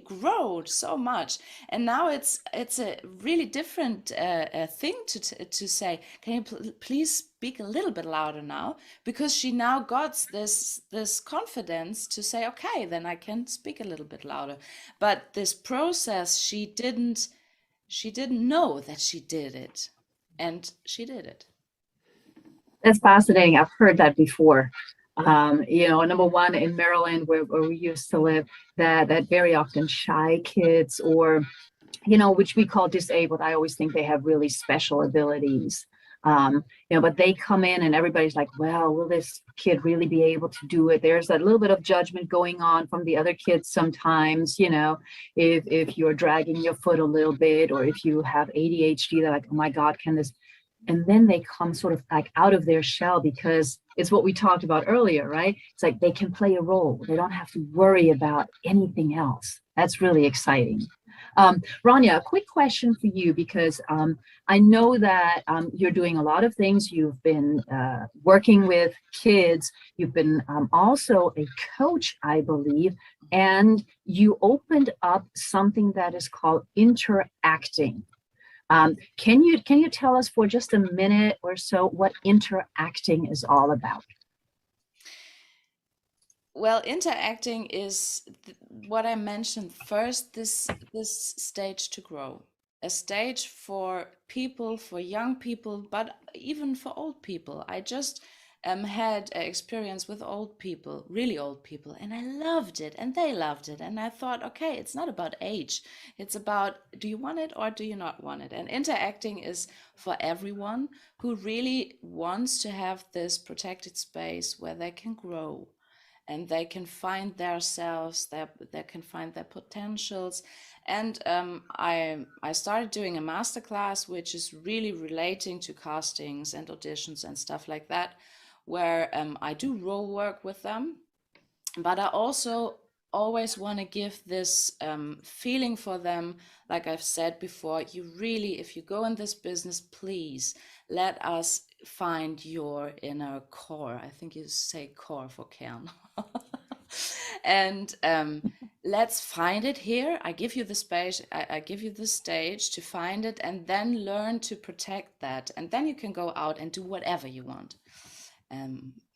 S2: grown so much, and now it's a really different thing to say, can you please speak a little bit louder now, because she now got this confidence to say, okay, then I can speak a little bit louder. But this process, she didn't know that she did it, and she did it.
S1: That's fascinating. I've heard that before. Number one, in Maryland, where we used to live, that very often shy kids, or, which we call disabled, I always think they have really special abilities. But they come in and everybody's like, well, will this kid really be able to do it? There's that little bit of judgment going on from the other kids sometimes, if you're dragging your foot a little bit, or if you have ADHD, they're like, oh my God, can this? And then they come sort of like out of their shell, because it's what we talked about earlier, right? It's like they can play a role. They don't have to worry about anything else. That's really exciting. Ronja, a quick question for you, because I know that you're doing a lot of things. You've been working with kids. You've been also a coach, I believe, and you opened up something that is called interacting. Can you tell us for just a minute or so what interacting is all about?
S2: Well, interacting is what I mentioned first, this stage to grow. A stage for people, for young people, but even for old people. I just had an experience with old people, really old people, and I loved it, and they loved it. And I thought, okay, it's not about age. It's about, do you want it or do you not want it? And interacting is for everyone who really wants to have this protected space where they can grow and they can find themselves, they can find their potentials. And I started doing a masterclass, which is really relating to castings and auditions and stuff like that, where I do role work with them, but I also always want to give this feeling for them. Like I've said before, you really, if you go in this business, please let us find your inner core. I think you say core for Kern. And let's find it here. I give you the space, I give you the stage to find it, and then learn to protect that. And then you can go out and do whatever you want.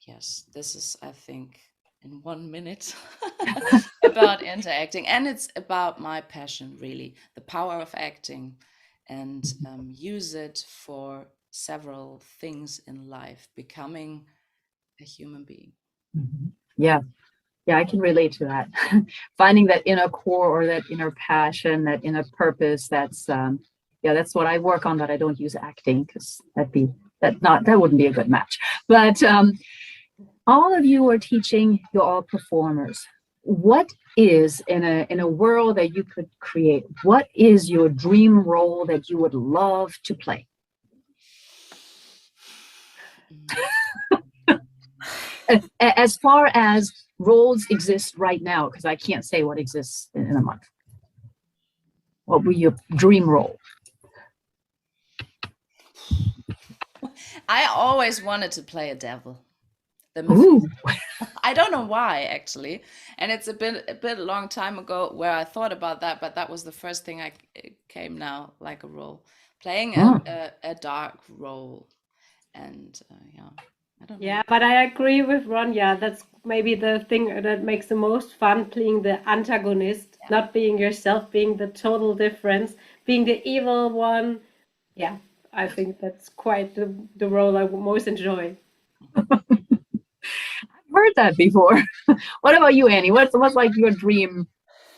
S2: Yes, this is, I think, in 1 minute about interacting. And it's about my passion, really, the power of acting, and use it for several things in life, becoming a human being.
S1: Yeah, I can relate to that. Finding that inner core, or that inner passion, that inner purpose, that's what I work on, that I don't use acting, because that wouldn't be a good match. But all of you are teaching, you're all performers. What is, in a world that you could create, what is your dream role that you would love to play? As far as roles exist right now, because I can't say what exists in a month. What would your dream role?
S2: I always wanted to play a devil.
S1: Ooh.
S2: I don't know why, actually, and it's a bit long time ago where I thought about that, but that was the first thing I came now, like a role, playing a dark role, and yeah, I don't know.
S3: Yeah, but I agree with Ronja. That's maybe the thing that makes the most fun, playing the antagonist, not being yourself, being the total difference, being the evil one. Yeah, I think that's quite the role I most enjoy.
S1: I've heard that before. What about you, Annie? What's like your dream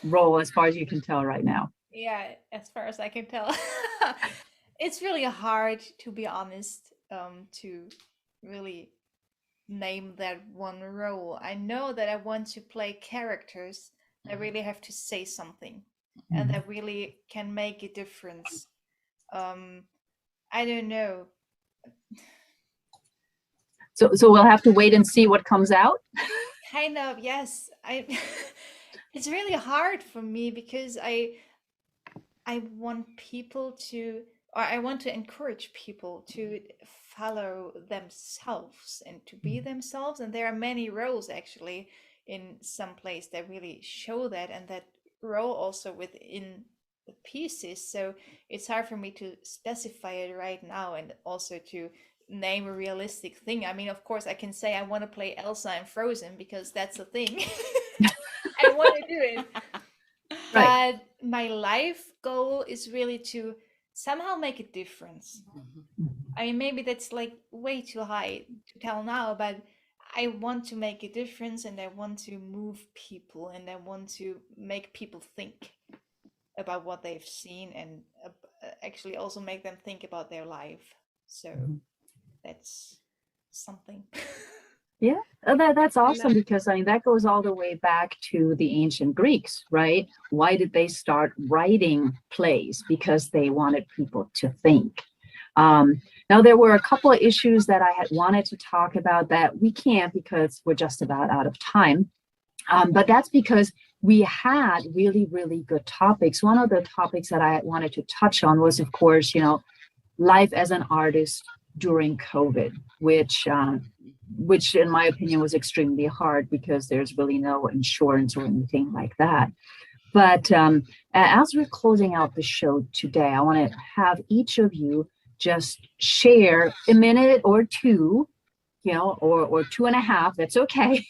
S1: role as far as you can tell right now?
S4: Yeah, as far as I can tell. It's really hard, to be honest, to really name that one role. I know that I want to play characters that really have to say something and that really can make a difference. I don't know.
S1: So we'll have to wait and see what comes out.
S4: Kind of, yes. It's really hard for me because I want people to, or I want to encourage people to follow themselves and to be themselves. And there are many roles actually in some place that really show that, and that role also within the pieces. So it's hard for me to specify it right now and also to name a realistic thing. I mean, of course, I can say I want to play Elsa in Frozen because that's a thing. I want to do it.
S1: Right.
S4: But my life goal is really to somehow make a difference. I mean, maybe that's like way too high to tell now, but I want to make a difference and I want to move people and I want to make people think about what they've seen and actually also make them think about their life. So that's something.
S1: Yeah, that's awesome, because I mean that goes all the way back to the ancient Greeks, right? Why did they start writing plays? Because they wanted people to think. Now there were a couple of issues that I had wanted to talk about that we can't because we're just about out of time. But that's because we had really, really good topics. One of the topics that I wanted to touch on was, of course, life as an artist during COVID, which in my opinion was extremely hard because there's really no insurance or anything like that. But as we're closing out the show today, I want to have each of you just share a minute or two, or 2.5, that's okay.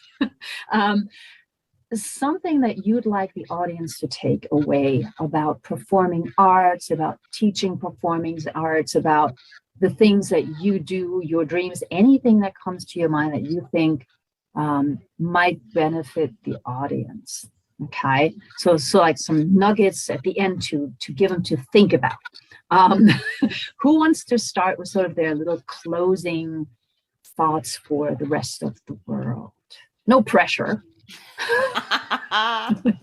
S1: Something that you'd like the audience to take away about performing arts, about teaching performing arts, about the things that you do, your dreams, anything that comes to your mind that you think might benefit the audience. Okay, so like some nuggets at the end to give them to think about. Who wants to start with sort of their little closing thoughts for the rest of the world? No pressure. And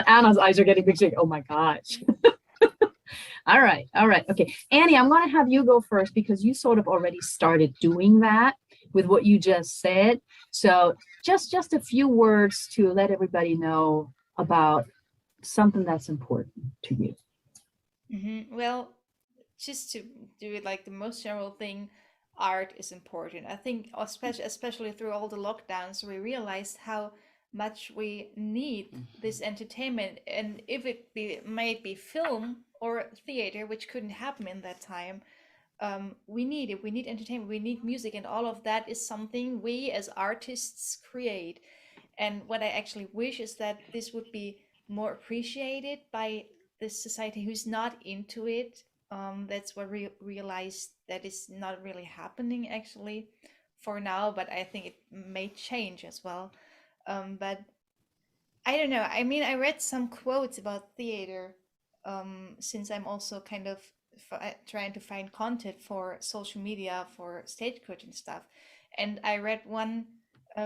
S1: Anna's eyes are getting big. Like, oh my gosh. All right. Okay. Annie, I'm going to have you go first because you sort of already started doing that with what you just said. So just a few words to let everybody know about something that's important to you.
S4: Well, just to do it like the most general thing, art is important. I think especially through all the lockdowns, we realized how much we need this entertainment. And if it might be film or theater, which couldn't happen in that time, we need it. We need entertainment. We need music, and all of that is something we as artists create. And what I actually wish is that this would be more appreciated by the society who's not into it. That's what we realized that is not really happening actually for now, but I think it may change as well. But I don't know. I mean, I read some quotes about theater, since I'm also kind of trying to find content for social media for stage coach and stuff. And I read one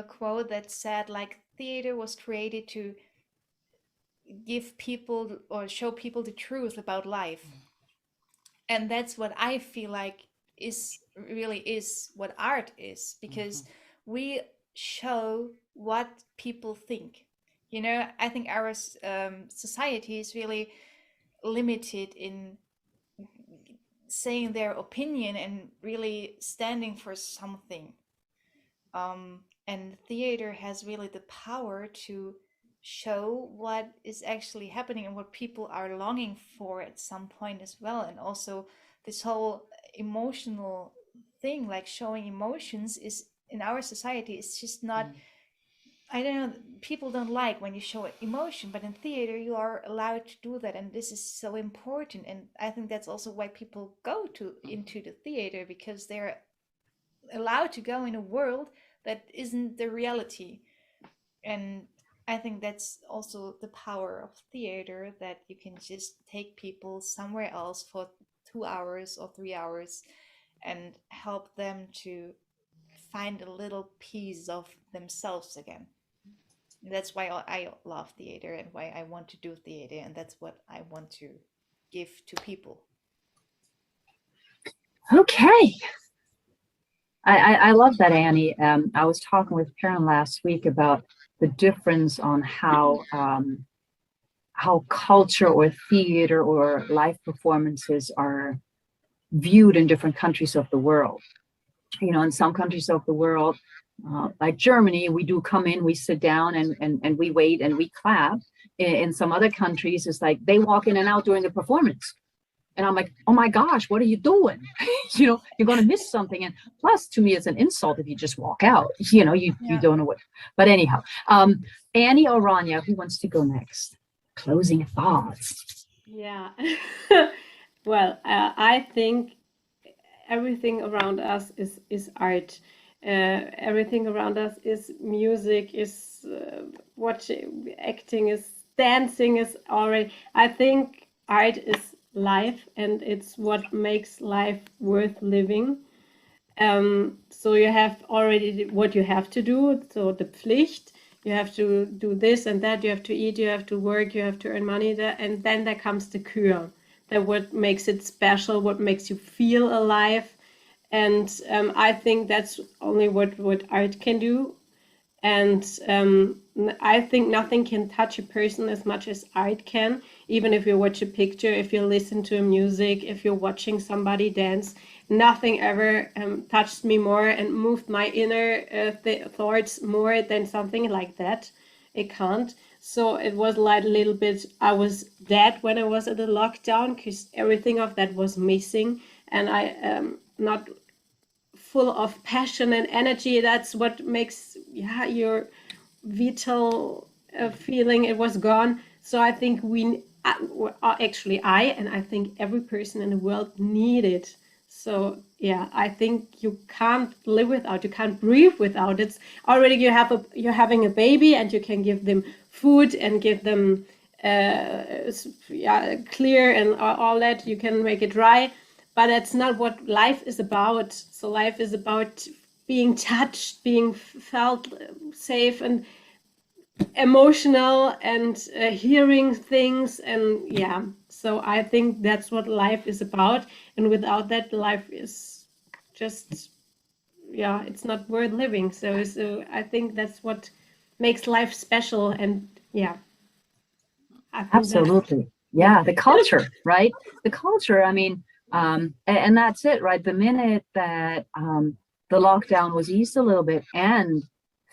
S4: quote that said like theater was created to give people or show people the truth about life. And that's what I feel like is really is what art is, because we show what people think. You know, I think our society is really limited in saying their opinion and really standing for something. And theater has really the power to show what is actually happening and what people are longing for at some point as well. And also this whole emotional thing, like showing emotions, is in our society, it's just not, I don't know, people don't like when you show emotion, but in theater you are allowed to do that, and this is so important. And I think that's also why people go to into the theater, because they're allowed to go in a world that isn't the reality. And I think that's also the power of theater, that you can just take people somewhere else for 2 hours or 3 hours and help them to find a little piece of themselves again. That's why I love theater and why I want to do theater, and that's what I want to give to people.
S1: Okay. I love that, Annie. I was talking with Karen last week about the difference on how culture or theater or live performances are viewed in different countries of the world. You know, in some countries of the world, like Germany, we do come in, we sit down and we wait and we clap. In some other countries, it's like they walk in and out during the performance. And I'm like, oh my gosh, what are you doing? You know, you're going to miss something. And plus, to me, it's an insult if you just walk out. You know, you don't know what. But anyhow, Annie or Ronja, who wants to go next? Closing thoughts.
S3: Yeah. Well, I think everything around us is art. Everything around us is music, is watching, acting, is dancing, is already. I think art is life, and it's what makes life worth living. So you have already what you have to do. So the Pflicht, you have to do this and that. You have to eat. You have to work. You have to earn money. And then there comes the Kür. That what makes it special. What makes you feel alive. And I think that's only what art can do. And I think nothing can touch a person as much as art can. Even if you watch a picture, if you listen to music, if you're watching somebody dance, nothing ever touched me more and moved my inner thoughts more than something like that. It can't. So it was like a little bit, I was dead when I was at the lockdown, because everything of that was missing. And I not full of passion and energy. That's what makes your vital feeling. It was gone. So I think I think every person in the world needed. So yeah, I think you can't live without, you can't breathe without. It's already you're having a baby, and you can give them food and give them clear and all that. You can make it dry. But that's not what life is about. So life is about being touched, being felt safe and emotional, and hearing things. And yeah, so I think that's what life is about. And without that, life is just, it's not worth living. So I think that's what makes life special. And yeah, I think
S1: absolutely. Yeah, the culture, right? The culture, I mean, and that's it, right? The minute that the lockdown was eased a little bit and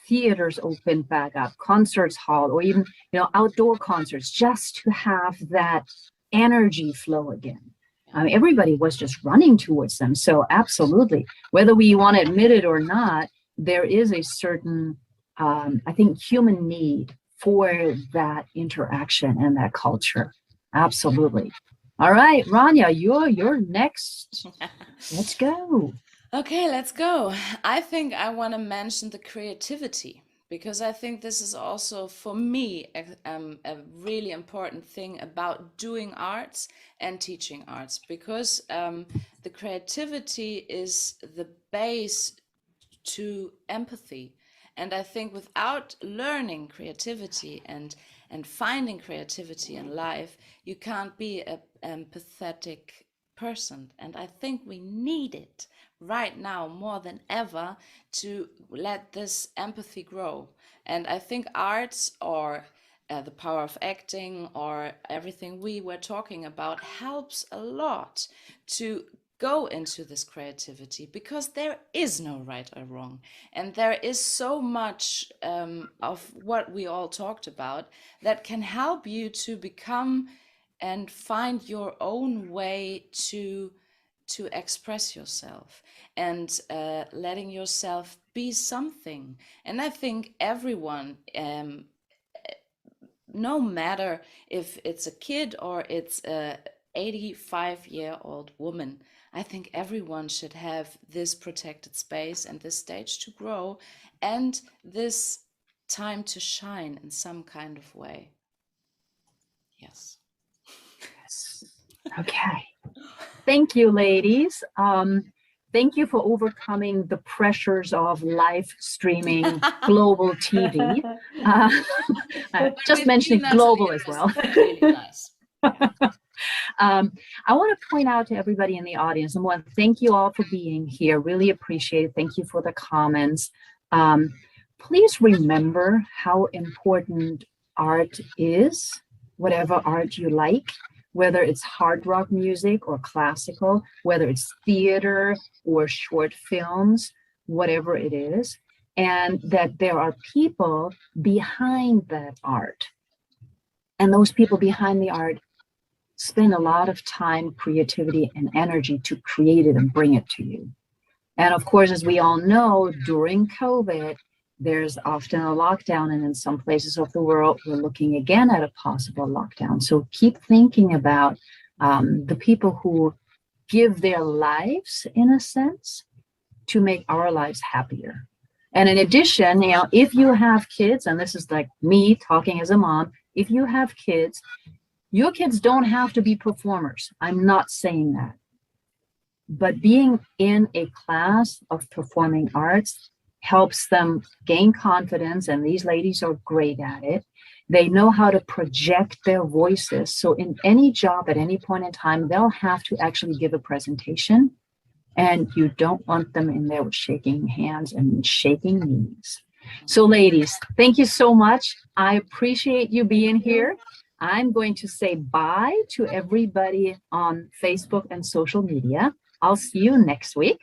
S1: theaters opened back up, concerts hall, or even, outdoor concerts, just to have that energy flow again. Everybody was just running towards them. So absolutely, whether we want to admit it or not, there is a certain, I think, human need for that interaction and that culture. Absolutely. All right, Ronja, you're next. Let's go.
S2: Okay, let's go. I think I want to mention the creativity, because I think this is also, for me, a really important thing about doing arts and teaching arts, because the creativity is the base to empathy. And I think without learning creativity and finding creativity in life, you can't be an empathetic person. And I think we need it right now more than ever to let this empathy grow. And I think arts, or the power of acting, or everything we were talking about, helps a lot to go into this creativity, because there is no right or wrong, and there is so much of what we all talked about that can help you to become and find your own way to express yourself, and letting yourself be something. And I think everyone, no matter if it's a kid or it's a 85-year-old woman, I think everyone should have this protected space and this stage to grow, and this time to shine in some kind of way. Yes.
S1: Okay. Thank you, ladies. Thank you for overcoming the pressures of live streaming global TV. Just mentioning global as well.
S2: Really nice.
S1: I want to point out to everybody in the audience, and want to thank you all for being here. Really appreciate it. Thank you for the comments. Please remember how important art is, whatever art you like, whether it's hard rock music or classical, whether it's theater or short films, whatever it is, and that there are people behind that art. And those people behind the art spend a lot of time, creativity, and energy to create it and bring it to you. And of course, as we all know, during COVID, there's often a lockdown, and in some places of the world, we're looking again at a possible lockdown. So keep thinking about the people who give their lives, in a sense, to make our lives happier. And in addition, you know, if you have kids, and this is like me talking as a mom, if you have kids, your kids don't have to be performers. I'm not saying that. But being in a class of performing arts helps them gain confidence, and these ladies are great at it. They know how to project their voices. So in any job at any point in time, they'll have to actually give a presentation, and you don't want them in there with shaking hands and shaking knees. So ladies, thank you so much. I appreciate you being here. I'm going to say bye to everybody on Facebook and social media. I'll see you next week.